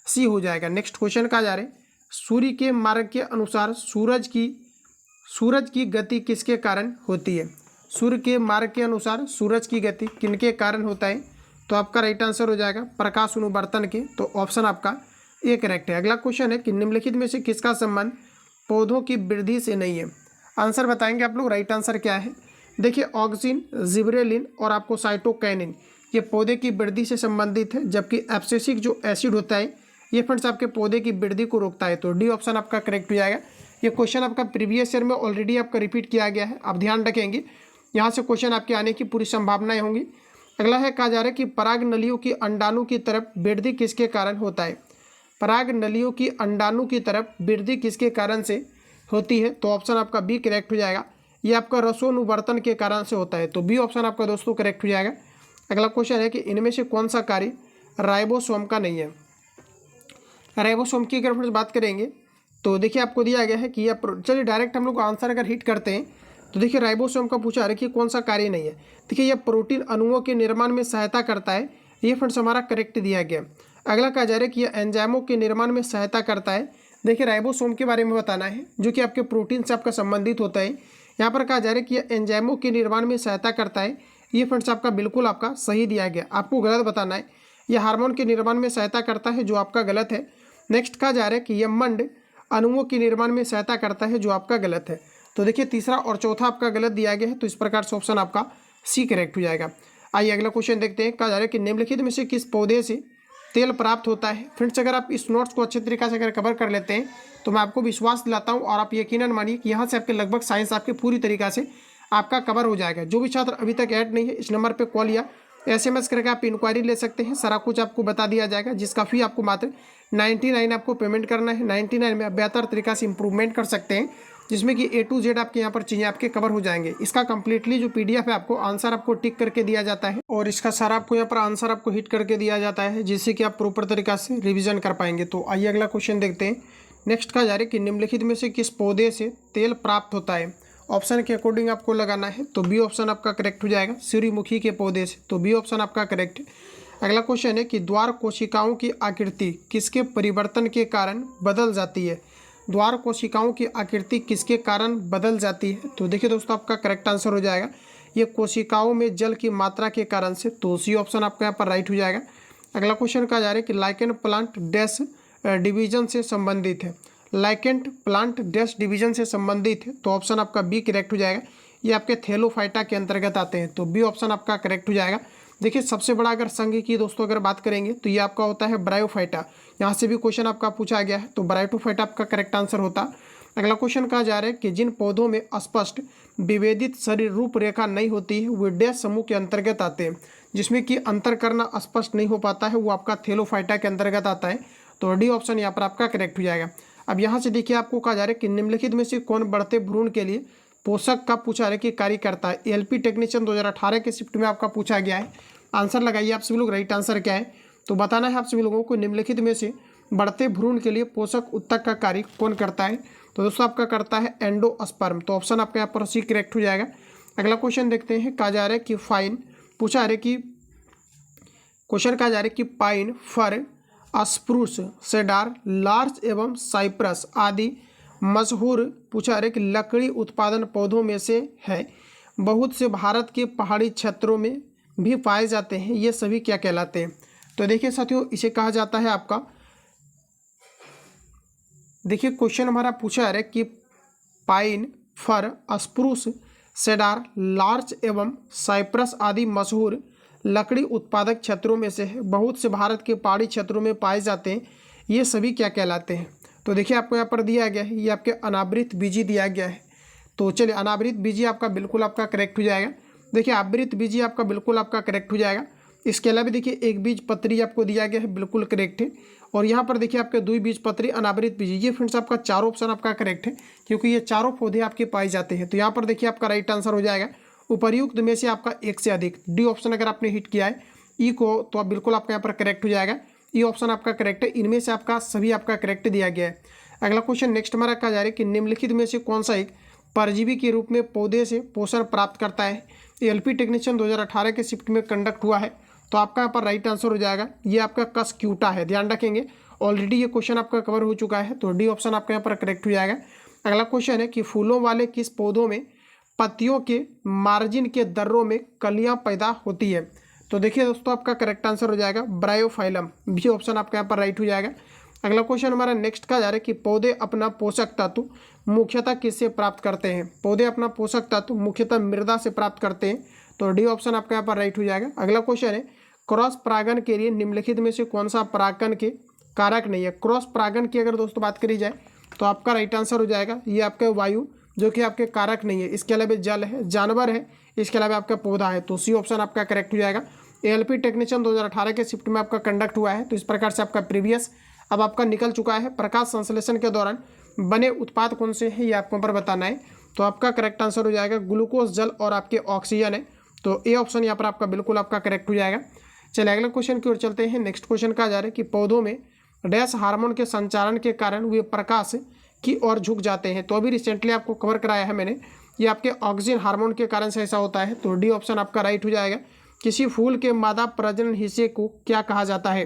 सी हो जाएगा। नेक्स्ट क्वेश्चन कहा जा रहा है सूर्य के मार्ग के अनुसार सूरज की गति किसके कारण होती है। सूर्य के मार्ग के अनुसार सूरज की गति किनके कारण होता है, तो आपका राइट आंसर हो जाएगा प्रकाश अनुवर्तन के, तो ऑप्शन आपका ए करेक्ट है। अगला क्वेश्चन है कि निम्नलिखित में से किसका संबंध पौधों की वृद्धि से नहीं है, आंसर बताएंगे आप लोग, राइट आंसर क्या है। देखिए ऑक्सिन, जिब्रेलिन और आपको साइटोकाइनिन ये पौधे की वृद्धि से संबंधित है, जबकि एब्सिसिक जो एसिड होता है ये फ्रेंड्स आपके पौधे की वृद्धि को रोकता है, तो डी ऑप्शन आपका करेक्ट हो जाएगा। ये क्वेश्चन आपका प्रीवियस ईयर में ऑलरेडी आपका रिपीट किया गया है, आप ध्यान रखेंगे यहाँ से क्वेश्चन आपके आने की पूरी संभावनाएं होंगी। अगला है कहा जा रहा है कि पराग नलियों की अंडाणु की तरफ वृद्धि किसके कारण होता है। पराग नलियों की अंडाणु की तरफ वृद्धि किसके कारण से होती है, तो ऑप्शन आपका बी करेक्ट हो जाएगा। ये आपका रसोनुवर्तन के कारण से होता है, तो बी ऑप्शन आपका दोस्तों करेक्ट हो जाएगा। अगला क्वेश्चन है कि इनमें से कौन सा कार्य राइबोसोम का नहीं है। राइबोसोम की अगर हम बात करेंगे तो देखिए आपको दिया गया है कि यह, चलिए डायरेक्ट हम लोग आंसर अगर हिट करते हैं तो देखिए राइबोसोम का पूछा है कि कौन सा कार्य नहीं है। देखिए यह प्रोटीन अणुओं के निर्माण में सहायता करता है, ये फ्रेंड्स हमारा करेक्ट दिया गया। अगला कहा जा रहा है कि यह एंजाइमों के निर्माण में सहायता करता है। देखिए राइबोसोम के बारे में बताना है जो कि आपके प्रोटीन से आपका संबंधित होता है। यहाँ पर कहा जा रहा है कि यह एंजाइमों के निर्माण में सहायता करता है, ये फ्रेंड्स आपका बिल्कुल आपका सही दिया गया। आपको गलत बताना है, यह हार्मोन के निर्माण में सहायता करता है, जो आपका गलत है। नेक्स्ट कहा जा रहा है कि यह मंड अणुओं के निर्माण में सहायता करता है, जो आपका गलत है। तो देखिए तीसरा और चौथा आपका गलत दिया गया है, तो इस प्रकार से ऑप्शन आपका सी करेक्ट हो जाएगा। आइए अगला क्वेश्चन देखते हैं। कहा जा रहा है कि निम्नलिखित में से किस पौधे से तेल प्राप्त होता है। फ्रेंड्स अगर आप इस नोट्स को अच्छे तरीके से अगर कवर कर लेते हैं तो मैं आपको विश्वास दिलाता हूँ और आप यकीनन मानिए कि यहाँ से आपके लगभग साइंस आपके पूरी तरीक़ा से आपका कवर हो जाएगा। जो भी छात्र अभी तक ऐड नहीं है इस नंबर पर कॉल या SMS करके आप इंक्वायरी ले सकते हैं, सारा कुछ आपको बता दिया जाएगा, जिसका फी आपको मात्र 99 आपको पेमेंट करना है। 99 में आप बेहतर तरीक़ा से इंप्रूवमेंट कर सकते हैं, जिसमें कि A to Z आपके यहाँ पर चीज़ें आपके कवर हो जाएंगे। इसका कंप्लीटली जो PDF है आपको आंसर आपको टिक करके दिया जाता है और इसका सारा आपको यहाँ पर आंसर आपको हिट करके दिया जाता है, जिससे कि आप प्रॉपर तरीक़ा से रिविजन कर पाएंगे। तो आइए अगला क्वेश्चन देखते हैं। नेक्स्ट कहा जा रहा है कि निम्नलिखित में से किस पौधे से तेल प्राप्त होता है। ऑप्शन के अकॉर्डिंग आपको लगाना है, तो बी ऑप्शन आपका करेक्ट हो जाएगा। सूर्यमुखी के पौधे से, तो बी ऑप्शन आपका करेक्ट है। अगला क्वेश्चन है कि द्वार कोशिकाओं की आकृति किसके परिवर्तन के कारण बदल जाती है। द्वार कोशिकाओं की आकृति किसके कारण बदल जाती है, तो देखिए दोस्तों आपका करेक्ट आंसर हो जाएगा ये कोशिकाओं में जल की मात्रा के कारण से, तो सी ऑप्शन आपका यहाँ पर राइट हो जाएगा। अगला क्वेश्चन कहा जा रहा है कि लाइकेन प्लांट डैश डिवीजन से संबंधित है। लाइकेंट प्लांट डैश डिवीजन से संबंधित है, तो ऑप्शन आपका बी करेक्ट हो जाएगा। ये आपके थैलोफाइटा के अंतर्गत आते हैं, तो बी ऑप्शन आपका करेक्ट हो जाएगा। देखिए सबसे बड़ा अगर संघ की दोस्तों अगर बात करेंगे तो ये आपका होता है ब्रायोफाइटा। यहाँ से भी क्वेश्चन आपका पूछा गया है, तो ब्रायोफाइटा आपका करेक्ट आंसर होता। अगला क्वेश्चन कहा जा रहा है कि जिन पौधों में स्पष्ट विभेदित शरीर रूपरेखा नहीं होती है वे डैश समूह के अंतर्गत आते हैं। जिसमें कि अंतर करना स्पष्ट नहीं हो पाता है वो आपका थैलोफाइटा के अंतर्गत आता है, तो डी ऑप्शन यहाँ पर आपका करेक्ट हो जाएगा। अब यहाँ से देखिए आपको कहा जा रहा है कि निम्नलिखित में से कौन बढ़ते भ्रूण के लिए पोषक का पूछा रहा है कि कार्य करता है। LP टेक्नीशियन 2018 के शिफ्ट में आपका पूछा गया है। आंसर लगाइए आप सभी लोग, राइट आंसर क्या है, तो बताना है आप सभी लोगों को निम्नलिखित में से बढ़ते भ्रूण के लिए पोषक उत्तक का कार्य कौन करता है। तो दोस्तों आपका करता है एंडोस्पर्म, तो ऑप्शन आपका यहाँ पर सी करेक्ट हो जाएगा। अगला क्वेश्चन देखते हैं। कहा जा रहा है कि फाइन पूछा है कि क्वेश्चन कहा जा रहा है कि पाइन, फर, स्प्रूस, सेडार, लार्च एवं साइप्रस आदि मशहूर पूछा जा रहा है कि लकड़ी उत्पादन पौधों में से है, बहुत से भारत के पहाड़ी क्षेत्रों में भी पाए जाते हैं, ये सभी क्या कहलाते हैं। तो देखिए साथियों, इसे कहा जाता है आपका, देखिए क्वेश्चन हमारा पूछा जा रहा है कि पाइन, फर, स्प्रूस, सेडार, लार्च एवं साइप्रस आदि मशहूर लकड़ी उत्पादक क्षेत्रों में से है, बहुत से भारत के पहाड़ी क्षेत्रों में पाए जाते हैं, ये सभी क्या कहलाते हैं। तो देखिए आपको यहाँ पर दिया गया है, ये आपके अनावृत बीजी दिया गया है। तो चलिए अनावृत बीजी आपका बिल्कुल आपका करेक्ट हो जाएगा। देखिए आवृत बीजी आपका बिल्कुल आपका करेक्ट हो जाएगा। इसके अलावा देखिए एक बीज पत्री आपको दिया गया है, बिल्कुल करेक्ट है। और यहाँ पर देखिए आपके द्विबीजपत्री, अनावृत बीजी, ये फ्रेंड्स आपका चारों ऑप्शन आपका करेक्ट है, क्योंकि ये चारों पौधे आपके पाए जाते हैं। तो यहाँ पर देखिए आपका राइट आंसर हो जाएगा उपर्युक्त में से आपका एक से अधिक। डी ऑप्शन अगर आपने हिट किया है ई को, तो आप बिल्कुल आपका यहाँ पर करेक्ट हो जाएगा। ई ऑप्शन आपका करेक्ट है, इनमें से आपका सभी आपका करेक्ट दिया गया है। अगला क्वेश्चन नेक्स्ट हमारा कहा जा रहा है कि निम्नलिखित में से कौन सा एक परजीवी के रूप में पौधे से पोषण प्राप्त करता है। एलपी टेक्नीशियन 2018 के शिफ्ट में कंडक्ट हुआ है। तो आपका यहाँ पर राइट आंसर हो जाएगा, ये आपका कस्क्यूटा है। ध्यान रखेंगे, ऑलरेडी ये क्वेश्चन आपका कवर हो चुका है, तो डी ऑप्शन आपका यहाँ पर करेक्ट हो जाएगा। अगला क्वेश्चन है कि फूलों वाले किस पौधों में पत्तियों के मार्जिन के दर्रों में कलियां पैदा होती है। तो देखिए दोस्तों आपका करेक्ट आंसर हो जाएगा ब्रायोफाइलम, बी ऑप्शन आपका यहाँ पर राइट हो जाएगा। अगला क्वेश्चन हमारा नेक्स्ट का जा रहा है कि पौधे अपना पोषक तत्व मुख्यतः किससे प्राप्त करते हैं। पौधे अपना पोषक तत्व मुख्यतः मृदा से प्राप्त करते हैं। तो डी ऑप्शन आपका यहाँ पर राइट हो जाएगा। अगला क्वेश्चन है क्रॉस परागण के लिए निम्नलिखित में से कौन सा परागण के कारक नहीं है। क्रॉस परागण की अगर दोस्तों बात करी जाए तो आपका राइट आंसर हो जाएगा, ये आपका वायु, जो कि आपके कारक नहीं है। इसके अलावा जल है, जानवर है, इसके अलावा आपका पौधा है। तो सी ऑप्शन आपका करेक्ट हो जाएगा। एएलपी टेक्नीशियन 2018 के शिफ्ट में आपका कंडक्ट हुआ है। तो इस प्रकार से आपका प्रीवियस अब आपका निकल चुका है। प्रकाश संश्लेषण के दौरान बने उत्पाद कौन से हैं, ये आपको पर बताना है। तो आपका करेक्ट आंसर हो जाएगा ग्लूकोज, जल और आपके ऑक्सीजन है। तो ए ऑप्शन यहाँ पर आपका बिल्कुल आपका करेक्ट हो जाएगा। चलिए अगले क्वेश्चन की ओर चलते हैं। नेक्स्ट क्वेश्चन कहा जा रहा है कि पौधों में डैश हार्मोन के संचारण के कारण वे प्रकाश की ओर झुक जाते हैं। तो अभी रिसेंटली आपको कवर कराया है मैंने, ये आपके ऑक्सीजन हार्मोन के कारण से ऐसा होता है। तो डी ऑप्शन आपका राइट हो जाएगा। किसी फूल के मादा प्रजनन हिस्से को क्या कहा जाता है।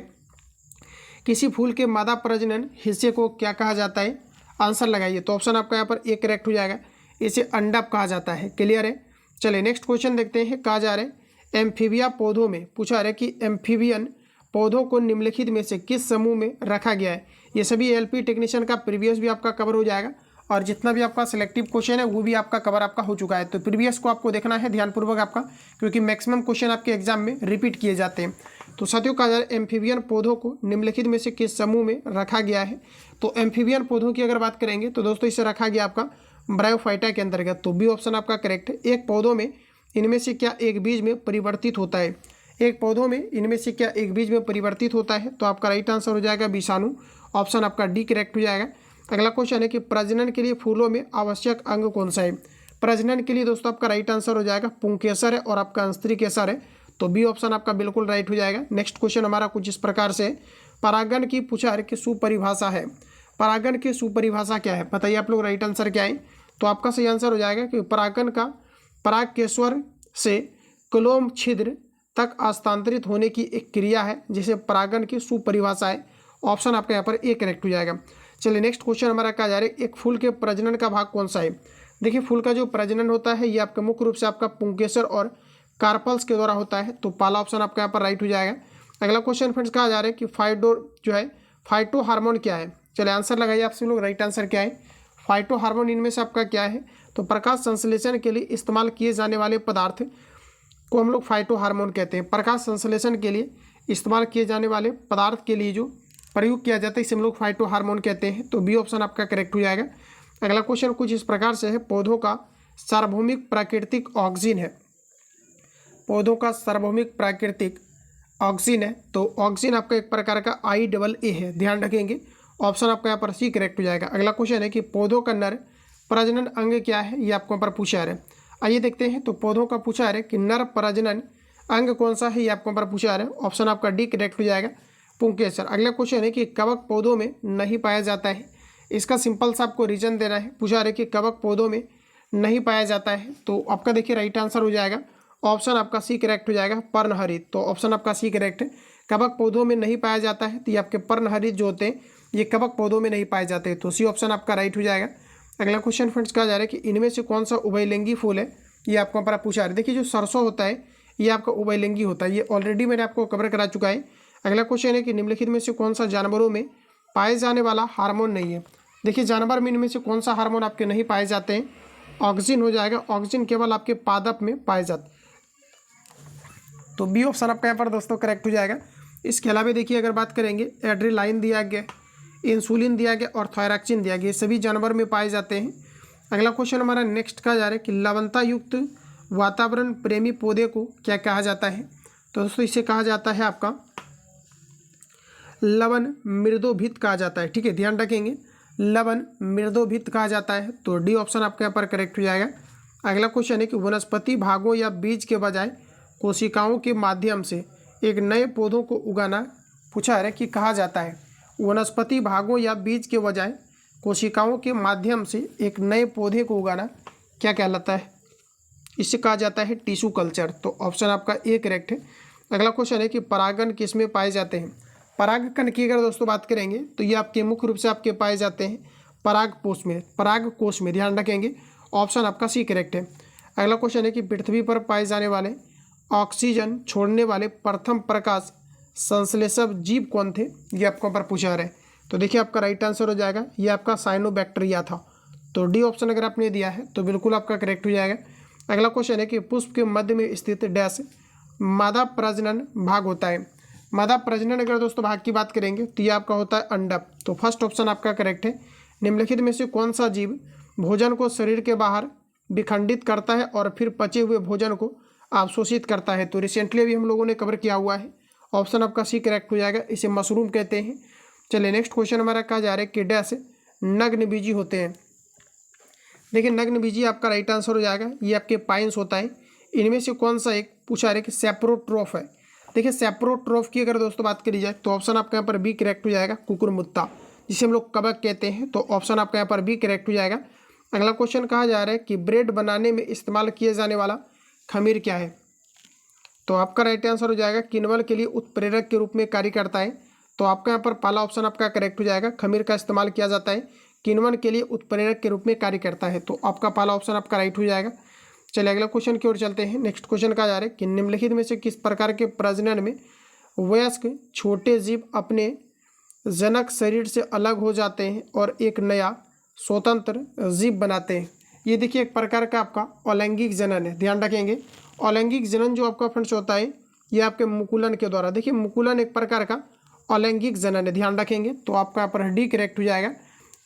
किसी फूल के मादा प्रजनन हिस्से को क्या कहा जाता है, आंसर लगाइए। तो ऑप्शन आपका यहाँ पर ए करेक्ट हो जाएगा, इसे अंडप कहा जाता है। क्लियर है। चलिए नेक्स्ट क्वेश्चन देखते हैं। कहा जा रहा है एम्फीबिया पौधों में पूछा जा रहा है कि एम्फीबियन पौधों को निम्नलिखित में से किस समूह में रखा गया है। ये सभी एलपी टेक्नीशियन का प्रीवियस भी आपका कवर हो जाएगा, और जितना भी आपका सिलेक्टिव क्वेश्चन है वो भी आपका कवर आपका हो चुका है। तो प्रीवियस को आपको देखना है ध्यानपूर्वक आपका, क्योंकि मैक्सिमम क्वेश्चन आपके एग्जाम में रिपीट किए जाते हैं। तो साथियों कहा जा रहा है एम्फीबियन पौधों को निम्नलिखित में से किस समूह में रखा गया है। तो एम्फीबियन पौधों की अगर बात करेंगे तो दोस्तों इसे रखा गया आपका ब्रायोफाइटा के अंतर्गत। तो बी ऑप्शन आपका करेक्ट है। एक पौधों में इनमें से क्या एक बीज में परिवर्तित होता है। एक पौधों में इनमें से क्या एक बीज में परिवर्तित होता है। तो आपका राइट आंसर हो जाएगा विषाणु, ऑप्शन आपका डी करेक्ट हो जाएगा। अगला क्वेश्चन है कि प्रजनन के लिए फूलों में आवश्यक अंग कौन सा है। प्रजनन के लिए दोस्तों आपका राइट आंसर हो जाएगा पुंकेसर है, और आपका अंस्त्री केसर है। तो बी ऑप्शन आपका बिल्कुल राइट हो जाएगा। नेक्स्ट क्वेश्चन हमारा कुछ इस प्रकार से, परागण की पूछा है कि सुपरिभाषा है। परागण की सुपरिभाषा क्या है, बताइए आप लोग राइट आंसर क्या है। तो आपका सही आंसर हो जाएगा कि परागण का परागकेश्वर से क्लोम छिद्र तक हस्तांतरित होने की एक क्रिया है, जिसे परागण की सुपरिभाषा है। ऑप्शन आपका यहाँ पर ए करेक्ट हो जाएगा। चलिए नेक्स्ट क्वेश्चन हमारा कहा जा रहा है एक फूल के प्रजनन का भाग कौन सा है। देखिए फूल का जो प्रजनन होता है ये आपका मुख्य रूप से आपका पुंकेसर और कार्पल्स के द्वारा होता है। तो पहला ऑप्शन आपका यहाँ पर राइट हो जाएगा। अगला क्वेश्चन फ्रेंड्स कहा जा रहा है कि फाइटो हार्मोन क्या है। चलिए आंसर लगाइए आप सभी लोग, राइट आंसर क्या है। फाइटो हार्मोन इनमें से आपका क्या है। तो प्रकाश संश्लेषण के लिए इस्तेमाल किए जाने वाले पदार्थ को हम लोग फाइटो हार्मोन कहते हैं। प्रकाश संश्लेषण के लिए इस्तेमाल किए जाने वाले पदार्थ के लिए जो प्रयोग किया जाता है इसे हम लोग फाइटो हार्मोन कहते हैं। तो बी ऑप्शन आपका करेक्ट हो जाएगा। अगला क्वेश्चन कुछ इस प्रकार से है, पौधों का सार्वभौमिक प्राकृतिक ऑक्सीजन है। पौधों का सार्वभौमिक प्राकृतिक ऑक्सीजन है। तो ऑक्सीजन आपका एक प्रकार का IAA है, ध्यान रखेंगे। ऑप्शन आपका यहाँ पर सी करेक्ट हो जाएगा। अगला क्वेश्चन है कि पौधों का नर प्रजनन अंग क्या है, ये आपको यहाँ पर पूछा जा रहा है। आइए देखते हैं। तो पौधों का पूछा जा रहा है कि नर प्रजनन अंग कौन सा है, ये आपको यहाँ पर पूछा जा रहा है। ऑप्शन आपका डी करेक्ट हो जाएगा, पुंकेसर। अगला क्वेश्चन है कि कवक पौधों में नहीं पाया जाता है। इसका सिंपल सा आपको रीजन देना है। पूछा जा रहा है कि कवक पौधों में नहीं पाया जाता है। तो आपका देखिए राइट आंसर हो जाएगा, ऑप्शन आपका सी करेक्ट हो जाएगा, पर्णहरित। तो ऑप्शन आपका सी करेक्ट है। कवक पौधों में नहीं पाया जाता है, तो ये आपके पर्णहरित जो होते हैं ये कवक पौधों में नहीं पाए जाते, तो सी ऑप्शन आपका राइट हो जाएगा। अगला क्वेश्चन फ्रेंड्स कहा जा रहा है कि इनमें से कौन सा उभयलिंगी फूल है, ये आपको यहाँ पर पूछा है। देखिए जो सरसों होता है ये आपका उभयलिंगी होता है, ये ऑलरेडी मैंने आपको कवर करा चुका है। अगला क्वेश्चन है कि निम्नलिखित में से कौन सा जानवरों में पाए जाने वाला हार्मोन नहीं है। देखिए जानवर में इनमें से कौन सा हार्मोन आपके नहीं पाए जाते हैं, ऑक्सीजन हो जाएगा, ऑक्सीजन केवल आपके पादप में पाए जाते, तो बी ऑप्शन आपका यहाँ पर दोस्तों करेक्ट हो जाएगा। इसके अलावा देखिए अगर बात करेंगे एड्रेनालाइन दिया गया, इंसुलिन दिया गया और थायरॉक्सिन दिया गया, ये सभी जानवर में पाए जाते हैं। अगला क्वेश्चन हमारा नेक्स्ट कहा जा रहा है कि लवणता युक्त वातावरण प्रेमी पौधे को क्या कहा जाता है, तो दोस्तों इसे कहा जाता है आपका लवण मृदोभित कहा जाता है। ठीक है, ध्यान रखेंगे लवण मृदोभित कहा जाता है, तो डी ऑप्शन आपके यहाँ पर करेक्ट हो जाएगा। अगला क्वेश्चन है कि वनस्पति भागों या बीज के बजाय कोशिकाओं के माध्यम से एक नए पौधों को उगाना पूछा है कि कहा जाता है। वनस्पति भागों या बीज के बजाय कोशिकाओं के माध्यम से एक नए पौधे को उगाना क्या कहलाता है, इसे कहा जाता है टिश्यू कल्चर, तो ऑप्शन आपका ए करेक्ट है। अगला क्वेश्चन है कि परागण किसमें पाए जाते हैं। परागकण की अगर दोस्तों बात करेंगे तो ये आपके मुख्य रूप से आपके पाए जाते हैं परागकोश में, परागकोश में, ध्यान रखेंगे ऑप्शन आपका सी करेक्ट है। अगला क्वेश्चन है कि पृथ्वी पर पाए जाने वाले ऑक्सीजन छोड़ने वाले प्रथम प्रकाश संश्लेषक जीव कौन थे, ये आपको पर पूछा रहा है, तो देखिए आपका राइट आंसर हो जाएगा ये आपका साइनोबैक्टीरिया था, तो डी ऑप्शन अगर आपने दिया है तो बिल्कुल आपका करेक्ट हो जाएगा। अगला क्वेश्चन है कि पुष्प के मध्य में स्थित डैश मादा प्रजनन भाग होता है। मादा प्रजनन अगर दोस्तों भाग की बात करेंगे तो ये आपका होता है अंडक, तो फर्स्ट ऑप्शन आपका करेक्ट है। निम्नलिखित में से कौन सा जीव भोजन को शरीर के बाहर विखंडित करता है और फिर पचे हुए भोजन को अवशोषित करता है, तो रिसेंटली अभी हम लोगों ने कवर किया हुआ है, ऑप्शन आपका सी करेक्ट हो जाएगा, इसे मशरूम कहते हैं। चलिए नेक्स्ट क्वेश्चन हमारा कहा जा रहा है कि डैश नग्नबीजी होते हैं। देखिए नग्नबीजी आपका राइट आंसर हो जाएगा, ये आपके पाइन्स होता है। इनमें से कौन सा एक पूछा रहा है कि सेप्रोट्रोफ है। देखिए सेप्रोट्रोफ की अगर दोस्तों बात करी जाए तो ऑप्शन आपका यहाँ पर बी करेक्ट हो जाएगा, कुकुरमुत्ता जिसे हम लोग कवक कहते हैं, तो ऑप्शन आपका यहाँ पर बी करेक्ट हो जाएगा। अगला क्वेश्चन कहा जा रहा है कि ब्रेड बनाने में इस्तेमाल किए जाने वाला खमीर क्या है, तो आपका राइट आंसर हो जाएगा किण्वन के लिए उत्प्रेरक के रूप में कार्य करता है, तो आपका यहाँ पर पहला ऑप्शन आपका करेक्ट हो जाएगा, खमीर का इस्तेमाल किया जाता है किण्वन के लिए उत्प्रेरक के रूप में कार्य करता है, तो आपका पहला ऑप्शन आपका राइट हो जाएगा। चलिए अगला क्वेश्चन की ओर चलते हैं। नेक्स्ट क्वेश्चन कहा जा रहा है कि निम्नलिखित में से किस प्रकार के प्रजनन में वयस्क छोटे जीव अपने जनक शरीर से अलग हो जाते हैं और एक नया स्वतंत्र जीव बनाते हैं। ये देखिए एक प्रकार का आपका अलैंगिक जनन है, ध्यान रखेंगे अलैंगिक जनन जो आपका फ्रेंड्स होता है ये आपके मुकुलन के द्वारा, देखिए मुकुलन एक प्रकार का अलैंगिक जनन है, ध्यान रखेंगे, तो आपका यहाँ पर डी करेक्ट हो जाएगा।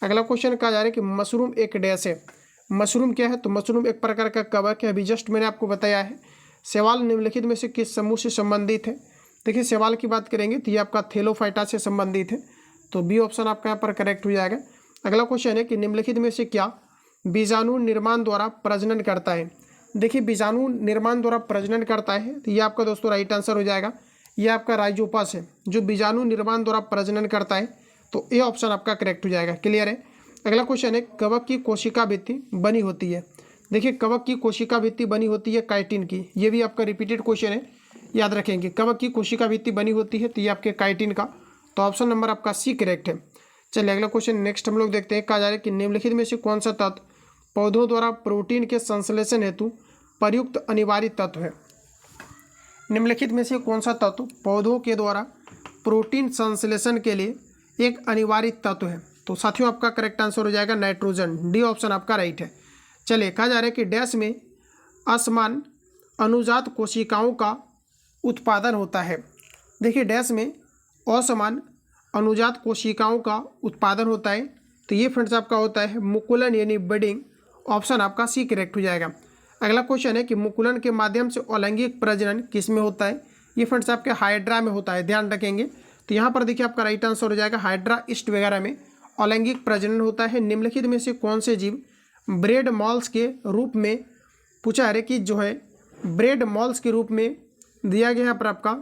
अगला क्वेश्चन कहा जा रहा है कि मशरूम एक डैश है। मशरूम क्या है, तो मशरूम एक प्रकार का कवक है, अभी जस्ट मैंने आपको बताया है। सवाल निम्नलिखित में से किस समूह से संबंधित है। देखिए सवाल की बात करेंगे तो ये आपका थैलोफाइटा से संबंधित है, तो बी ऑप्शन आपका यहाँ पर करेक्ट हो जाएगा। अगला क्वेश्चन है कि निम्नलिखित में से क्या बीजाणु निर्माण द्वारा प्रजनन करता है। देखिए बीजाणु निर्माण द्वारा प्रजनन करता है, तो ये आपका दोस्तों राइट आंसर हो जाएगा, ये आपका राइजोपस है जो बीजाणु निर्माण द्वारा प्रजनन करता है, तो ए ऑप्शन आपका करेक्ट हो जाएगा। क्लियर है। अगला क्वेश्चन है कवक की कोशिका भित्ति बनी होती है। देखिए कवक की कोशिका भित्ति बनी होती है काइटिन की, ये भी आपका रिपीटेड क्वेश्चन है, याद रखेंगे कवक की कोशिका भित्ति बनी होती है तो ये आपके काइटिन का, तो ऑप्शन नंबर आपका सी करेक्ट है। चलिए अगला क्वेश्चन नेक्स्ट हम लोग देखते हैं। कहा जा रहा है कि निम्नलिखित में से कौन सा तत्व पौधों द्वारा प्रोटीन के संश्लेषण हेतु प्रयुक्त अनिवार्य तत्व है। निम्नलिखित में से कौन सा तत्व पौधों के द्वारा प्रोटीन संश्लेषण के लिए एक अनिवार्य तत्व है, तो साथियों आपका करेक्ट आंसर हो जाएगा नाइट्रोजन, डी ऑप्शन आपका राइट है। चलिए कहा जा रहा है कि डैश में असमान अनुजात कोशिकाओं का उत्पादन होता है। देखिए डैश में असमान अनुजात कोशिकाओं का उत्पादन होता है, तो ये फ्रेंड्स आपका होता है मुकुलन यानी बडिंग, ऑप्शन आपका सी करेक्ट हो जाएगा। अगला क्वेश्चन है कि मुकुलन के माध्यम से अलैंगिक प्रजनन किस में होता है। ये फ्रेंड्स आपके हाइड्रा में होता है, ध्यान रखेंगे, तो यहाँ पर देखिए आपका राइट आंसर हो जाएगा हाइड्रा ईस्ट वगैरह में अलैंगिक प्रजनन होता है। निम्नलिखित में से कौन से जीव ब्रेड मॉल्स के रूप में पूछा है कि जो है ब्रेड मॉल्स के रूप में दिया गया यहाँ पर आपका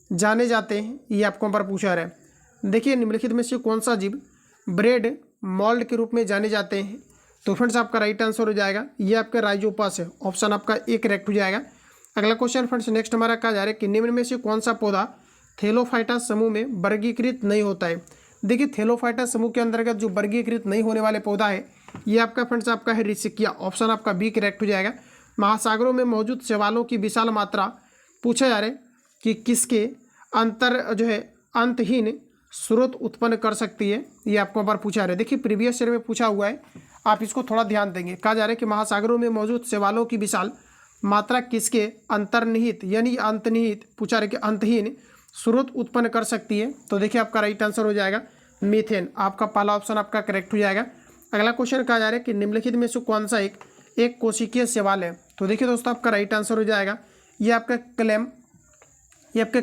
जाने जाते हैं, ये आपको पर पूछा रहा है। देखिए निम्नलिखित में से कौन सा जीव ब्रेड मॉल्ड के रूप में जाने जाते हैं, तो फ्रेंड्स आपका राइट आंसर हो जाएगा ये आपका राइजोपस है, ऑप्शन आपका ए करेक्ट हो जाएगा। अगला क्वेश्चन फ्रेंड्स नेक्स्ट हमारा कहा जा रहा है कि निम्न में से कौन सा पौधा थैलोफाइटा समूह में वर्गीकृत नहीं होता है। देखिए थैलोफाइटा समूह के अंतर्गत जो वर्गीकृत नहीं होने वाले पौधा है ये आपका फ्रेंड्स आपका है रिसिकिया, ऑप्शन आपका बी करेक्ट हो जाएगा। महासागरों में मौजूद शैवालों की विशाल मात्रा पूछा जा रहा है कि किसके अंतर जो है अंतहीन स्रोत उत्पन्न कर सकती है, ये आपको बार पूछा जा रहा है। देखिए प्रीवियस ईयर में पूछा हुआ है, आप इसको थोड़ा ध्यान देंगे। कहा जा रहा है कि महासागरों में मौजूद शैवालों की विशाल मात्रा किसके अंतर्निहित यानी अंतनिहित पूछा रहे कि अंतहीन स्रोत उत्पन्न कर सकती है। तो देखिए आपका राइट आंसर हो जाएगा मीथेन, आपका पहला ऑप्शन आपका करेक्ट हो जाएगा। अगला क्वेश्चन कहा जा रहा है कि निम्नलिखित में से कौन सा एक कोशिकीय शैवाल है। तो देखिए दोस्तों आपका राइट आंसर हो जाएगा ये आपका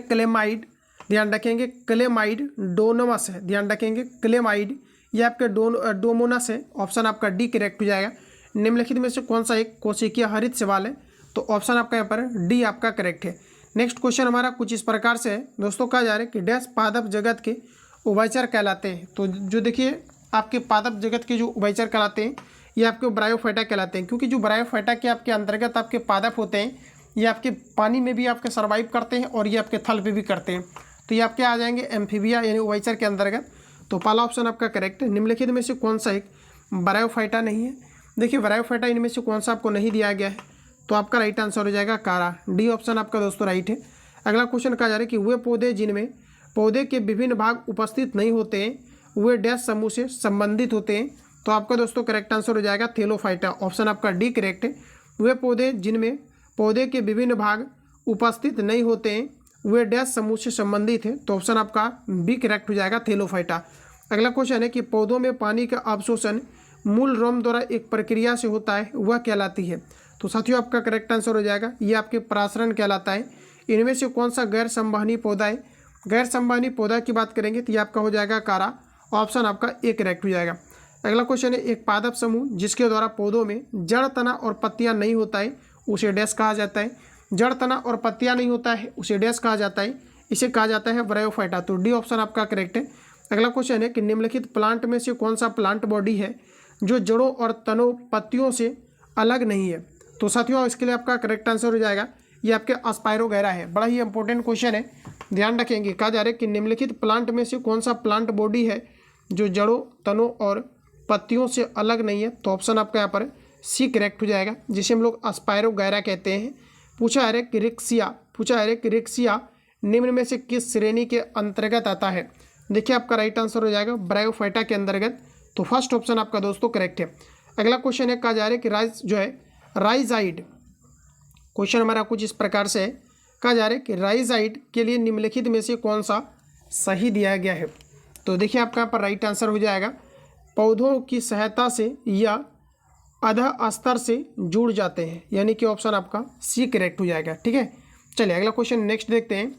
क्लेमाइड, ध्यान रखेंगे क्लेमाइड डोनमस है, ध्यान रखेंगे क्लेमाइड, ये आपके डोमोनस है, ऑप्शन आपका डी करेक्ट हो जाएगा। निम्नलिखित में से कौन सा एक कोशिकीय हरित शैवाल है, तो ऑप्शन आपका यहाँ पर डी आपका करेक्ट है। नेक्स्ट क्वेश्चन हमारा कुछ इस प्रकार से है दोस्तों, कहा जा रहा है कि डैश पादप जगत के उभयचर कहलाते हैं। तो जो देखिए आपके पादप जगत के जो उभयचर कहलाते हैं ये आपके ब्रायोफाइटा कहलाते हैं, क्योंकि जो ब्रायोफाइटा के आपके अंतर्गत आपके पादप होते हैं ये आपके पानी में भी आपके सर्वाइव करते हैं और ये आपके थल पे भी करते हैं। तो ये आपके आ जाएंगे एम्फीबिया यानी उभयचर के अंतर्गत। तो पहला ऑप्शन आपका करेक्ट है। निम्नलिखित में से कौन सा एक ब्रायोफाइटा नहीं है। देखिए ब्रायोफाइटा इनमें से कौन सा आपको नहीं दिया गया है, तो आपका राइट आंसर हो जाएगा कारा, डी ऑप्शन आपका दोस्तों राइट है। अगला क्वेश्चन कहा जा रहा है कि वे पौधे जिनमें पौधे के विभिन्न भाग उपस्थित नहीं होते हैं वे डैश समूह से संबंधित होते हैं। तो आपका दोस्तों करेक्ट आंसर हो जाएगा थैलोफाइटा, ऑप्शन आपका डी करेक्ट है। वे पौधे जिनमें पौधे के विभिन्न भाग उपस्थित नहीं होते हैं वे डैश समूह से संबंधित है, तो ऑप्शन आपका बी करेक्ट हो जाएगा थैलोफाइटा। अगला क्वेश्चन है कि पौधों में पानी का अवशोषण मूल रोम द्वारा एक प्रक्रिया से होता है, वह कहलाती है। तो साथियों आपका करेक्ट आंसर हो जाएगा ये आपके परासरण कहलाता है। इनमें से कौन सा गैर संवहनी पौधा है। गैर संवहनी पौधा की बात करेंगे तो ये आपका हो जाएगा कारा, ऑप्शन आपका ए करेक्ट हो जाएगा। अगला क्वेश्चन है एक पादप समूह जिसके द्वारा पौधों में जड़ तना और पत्तियां नहीं होता है उसे डैश कहा जाता है। जड़ तना और पत्तियां नहीं होता है उसे डैश कहा जाता है, इसे कहा जाता है ब्रायोफाइटा। तो डी ऑप्शन आपका करेक्ट है। अगला क्वेश्चन है कि निम्नलिखित प्लांट में से कौन सा प्लांट बॉडी है जो जड़ों और तनों पत्तियों से अलग नहीं है। तो साथियों इसके लिए आपका करेक्ट आंसर हो जाएगा ये आपके अस्पायरोगैरा है। बड़ा ही इंपॉर्टेंट क्वेश्चन है, ध्यान रखेंगे। कहा जा रहा है कि निम्नलिखित प्लांट में से कौन सा प्लांट बॉडी है जो जड़ों तनों और पत्तियों से अलग नहीं है, तो ऑप्शन आपका यहाँ पर सी करेक्ट हो जाएगा, जिसे हम लोग अस्पायरोगैरा कहते हैं। पूछा है कि रिक्सिया निम्न में से किस श्रेणी के अंतर्गत आता है। देखिए आपका राइट आंसर हो जाएगा ब्रायोफाइटा के अंतर्गत, तो फर्स्ट ऑप्शन आपका दोस्तों करेक्ट है। अगला क्वेश्चन है कहा जा रहा है कि राइजाइड, क्वेश्चन हमारा कुछ इस प्रकार से है। कहा जा रहा है कि राइजाइड के लिए निम्नलिखित में से कौन सा सही दिया गया है। तो देखिए आपका यहाँ पर राइट आंसर हो जाएगा पौधों की सहायता से या अधः स्तर से जुड़ जाते हैं, यानी कि ऑप्शन आपका सी करेक्ट हो जाएगा। ठीक है, चलिए अगला क्वेश्चन नेक्स्ट देखते हैं।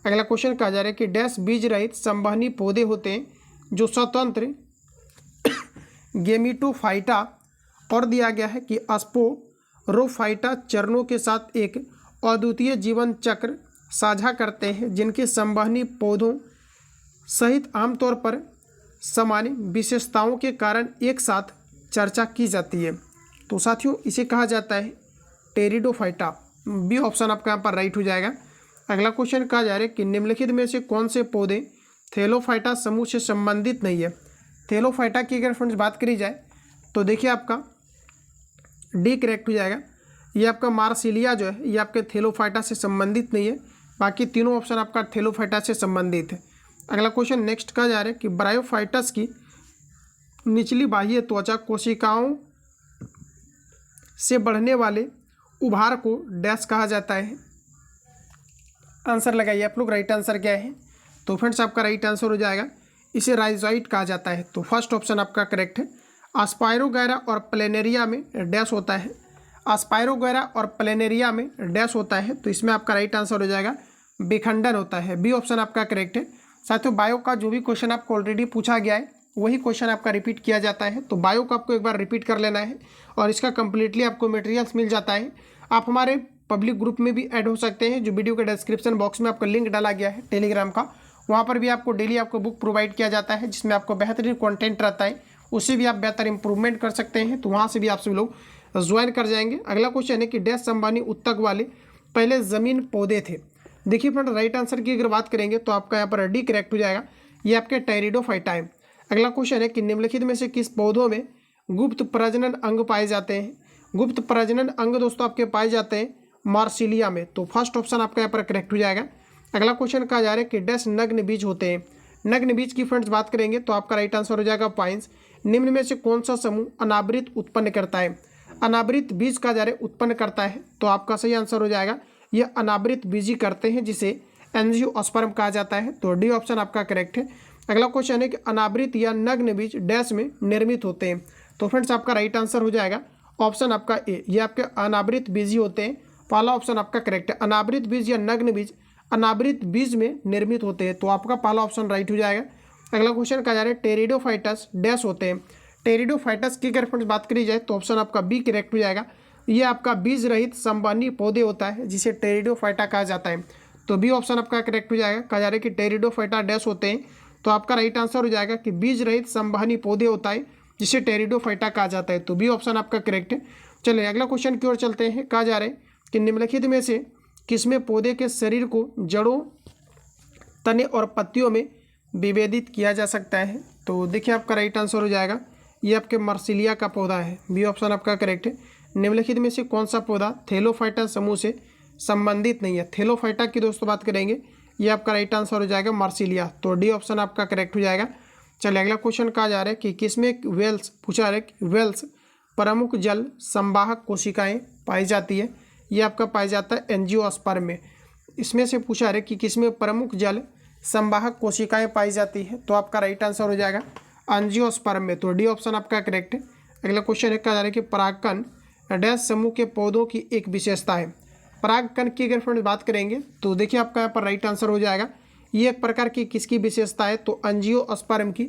अगला क्वेश्चन कहा जा रहा है कि डैश बीज रहित संवहनी पौधे होते हैं जो स्वतंत्र गेमिटोफाइटा, और दिया गया है कि अस्पोरोफाइटा चरणों के साथ एक अद्वितीय जीवन चक्र साझा करते हैं जिनके संवहनी पौधों सहित आमतौर पर सामान्य विशेषताओं के कारण एक साथ चर्चा की जाती है। तो साथियों इसे कहा जाता है टेरिडोफाइटा, बी ऑप्शन आपका यहाँ पर राइट हो जाएगा। अगला क्वेश्चन कहा जा रहा है कि निम्नलिखित में से कौन से पौधे थैलोफाइटा समूह से संबंधित नहीं है। थैलोफाइटा की अगर फ्रेंड्स बात करी जाए तो देखिए आपका डी करेक्ट हो जाएगा। ये आपका मार्सिलिया जो है ये आपके थैलोफाइटा से संबंधित नहीं है, बाकी तीनों ऑप्शन आपका थैलोफाइटा से संबंधित है। अगला क्वेश्चन नेक्स्ट कहा जा रहा है कि ब्रायोफाइटस की निचली बाह्य त्वचा कोशिकाओं से बढ़ने वाले उभार को डैश कहा जाता है। आंसर लगाइए आप लोग, राइट आंसर क्या है। तो फ्रेंड्स आपका राइट आंसर हो जाएगा इसे राइजोइट कहा जाता है। तो फर्स्ट ऑप्शन आपका करेक्ट है। अस्पायरोगैरा और प्लेनेरिया में डैश होता है, अस्पायरोगैरा और प्लेनेरिया में डैश होता है, तो इसमें आपका राइट आंसर हो जाएगा विखंडन होता है, बी ऑप्शन आपका करेक्ट है। साथियों बायो का जो भी क्वेश्चन आपको ऑलरेडी पूछा गया है वही क्वेश्चन आपका रिपीट किया जाता है, तो बायो को आपको एक बार रिपीट कर लेना है और इसका कंप्लीटली आपको मटेरियल्स मिल जाता है। आप हमारे पब्लिक ग्रुप में भी ऐड हो सकते हैं, जो वीडियो के डिस्क्रिप्शन बॉक्स में आपका लिंक डाला गया है टेलीग्राम का, वहाँ पर भी आपको डेली आपको बुक प्रोवाइड किया जाता है जिसमें आपको बेहतरीन कंटेंट रहता है, उससे भी आप बेहतर इंप्रूवमेंट कर सकते हैं। तो वहाँ से भी आप सभी लोग ज्वाइन कर जाएंगे। अगला क्वेश्चन है कि डैश संवहनी उत्तक वाले पहले ज़मीन पौधे थे। देखिए फ्रेंड, राइट आंसर की अगर बात करेंगे तो आपका यहाँ पर डी करेक्ट हो जाएगा, ये आपके टेरिडोफाइटा है। अगला क्वेश्चन है कि निम्नलिखित में से किस पौधों में गुप्त प्रजनन अंग पाए जाते हैं। गुप्त प्रजनन अंग दोस्तों आपके पाए जाते हैं मार्सिलिया में, तो फर्स्ट ऑप्शन आपका यहाँ पर करेक्ट हो जाएगा। अगला क्वेश्चन कहा जा रहा है कि डैश नग्न बीज होते हैं। नग्न बीज की फ्रेंड्स बात करेंगे तो आपका राइट आंसर हो जाएगा पाइंस। निम्न में से कौन सा समूह अनावृत उत्पन्न करता है। अनावृत बीज कहा जा रहा है उत्पन्न करता है, तो आपका सही आंसर हो जाएगा यह अनावृत बीजी करते हैं, जिसे एंजियोस्पर्म कहा जाता है, तो डी ऑप्शन आपका करेक्ट है। अगला क्वेश्चन है कि अनावृत या नग्न बीज डैश में निर्मित होते हैं, तो फ्रेंड्स आपका राइट आंसर हो जाएगा ऑप्शन आपका ए, ये आपके अनावृत बीज ही होते हैं। पहला ऑप्शन आपका करेक्ट है, अनावृत बीज या नग्न बीज अनावृत बीज में निर्मित होते हैं, तो आपका पहला ऑप्शन राइट हो जाएगा। अगला क्वेश्चन कहा जा रहा है टेरिडोफाइटस डैश होते हैं। टेरिडोफाइटस की अगर फ्रेंड्स बात करी जाए तो ऑप्शन आपका बी करेक्ट हो जाएगा, ये आपका बीज रहित संवहनी पौधे होता है जिसे टेरिडोफाइटा कहा जाता है, तो बी ऑप्शन आपका करेक्ट हो जाएगा। कहा जा रहा है कि टेरिडोफाइटा डैश होते हैं, तो आपका राइट आंसर हो जाएगा कि बीज रहित संवहनी पौधे होता है जिसे टेरिडोफाइटा कहा जाता है, तो बी ऑप्शन आपका करेक्ट है। चलिए अगला क्वेश्चन की ओर चलते हैं। कहा जा रहा है कि निम्नलिखित में से किसमें पौधे के शरीर को जड़ों, तने और पत्तियों में विभेदित किया जा सकता है, तो देखिए आपका राइट आंसर हो जाएगा ये आपके मार्सिलिया का पौधा है, बी ऑप्शन आपका करेक्ट है। निम्नलिखित में से कौन सा पौधा थैलोफाइटा समूह से संबंधित नहीं है। थैलोफाइटा की दोस्तों बात करेंगे, ये आपका राइट आंसर हो जाएगा मार्सिलिया, तो डी ऑप्शन आपका करेक्ट हो जाएगा। चलिए अगला क्वेश्चन कहा जा रहा है कि किसमें वेल्स पूछा जा रहा है कि वेल्स प्रमुख जल संवाहक कोशिकाएं पाई जाती है, ये आपका पाया जाता है एंजियोस्पर्म में। इसमें से पूछा जा रहा है कि किसमें प्रमुख जल संवाहक कोशिकाएं पाई जाती है, तो आपका राइट आंसर हो जाएगा एंजियोस्पर्म में, तो डी ऑप्शन आपका करेक्ट है। अगला क्वेश्चन है कहा जा रहा है कि परागकण डैश समूह के पौधों की एक विशेषता है। परागकण की अगर फ्रेंड बात करेंगे तो देखिए आपका यहाँ पर राइट आंसर हो जाएगा ये एक प्रकार की किसकी विशेषता है, तो एंजियोस्पर्म की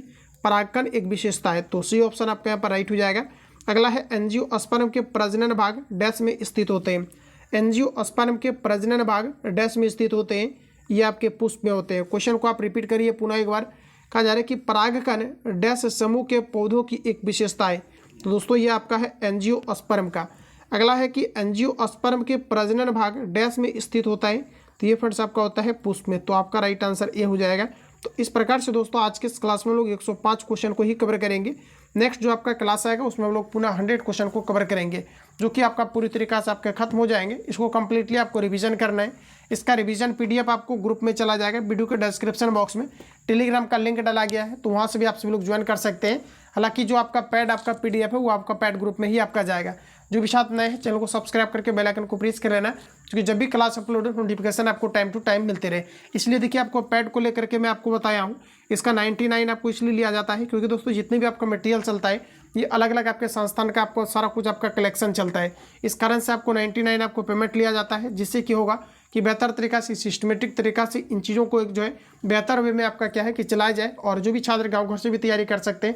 परागकण एक विशेषता है, तो सी ऑप्शन आपका यहाँ पर राइट हो जाएगा। अगला है एंजियोस्पर्म के प्रजनन भाग डैश में स्थित होते हैं। एंजियोस्पर्म के प्रजनन भाग डैश में स्थित होते हैं, ये आपके पुष्प में होते हैं। क्वेश्चन को आप रिपीट करिए पुनः एक बार। कहा जा रहा है कि परागकण डैश समूह के पौधों की एक विशेषता है, तो दोस्तों ये आपका है एंजियोस्पर्म का। अगला है कि एंजियोस्पर्म के प्रजनन भाग डैश में स्थित होता है, तो ये फ्रेंड्स आपका होता है पुष्प में, तो आपका राइट आंसर ए हो जाएगा। तो इस प्रकार से दोस्तों आज के इस क्लास में लोग 105 क्वेश्चन को ही कवर करेंगे। नेक्स्ट जो आपका क्लास आएगा उसमें हम लोग पुनः 100 क्वेश्चन को कवर करेंगे, जो कि आपका पूरी तरीक़ा से आपके खत्म हो जाएंगे। इसको कंप्लीटली आपको रिवीजन करना है। इसका रिवीजन पीडीएफ आपको ग्रुप में चला जाएगा, वीडियो के डिस्क्रिप्शन बॉक्स में टेलीग्राम का लिंक डाला गया है, तो वहाँ से भी आप सभी लोग ज्वाइन कर सकते हैं। हालांकि जो आपका पैड आपका पीडीएफ है वो आपका पैड ग्रुप में ही आपका जाएगा। जो भी छात्र नए हैं चैनल को सब्सक्राइब करके बेल आइकन को प्रेस कर लेना, क्योंकि जब भी क्लास अपलोड हो नोटिफिकेशन आपको टाइम टू टाइम मिलते रहे। इसलिए देखिए आपको पैड को लेकर के मैं आपको बताया हूँ, इसका 99 आपको इसलिए लिया जाता है क्योंकि दोस्तों जितने भी आपका मटेरियल चलता है ये अलग अलग आपके संस्थान का आपको सारा कुछ आपका कलेक्शन चलता है। इस कारण से आपको 99 आपको पेमेंट लिया जाता है, जिससे कि होगा कि बेहतर तरीका से सिस्टमेटिक तरीका से इन चीज़ों को एक जो है बेहतर वे में आपका क्या है कि चलाया जाए, और जो भी छात्र गाँव घर से भी तैयारी करते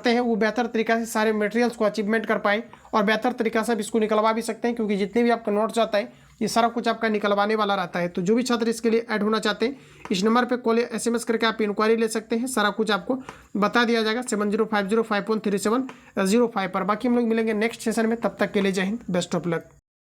हैं वो बेहतर तरीका से सारे मटेरियल्स को अचीवमेंट कर पाएँ और बेहतर तरीका से अब इसको निकलवा भी सकते हैं, क्योंकि जितने भी आपका नोट्स आता है ये सारा कुछ आपका निकलवाने वाला रहता है। तो जो भी छात्र इसके लिए ऐड होना चाहते हैं इस नंबर पे कॉल या SMS करके आप इंक्वायरी ले सकते हैं, सारा कुछ आपको बता दिया जाएगा 7050513705 पर। बाकी हम लोग मिलेंगे नेक्स्ट सेशन में, तब तक के लिए जय हिंद, बेस्ट ऑफ लक।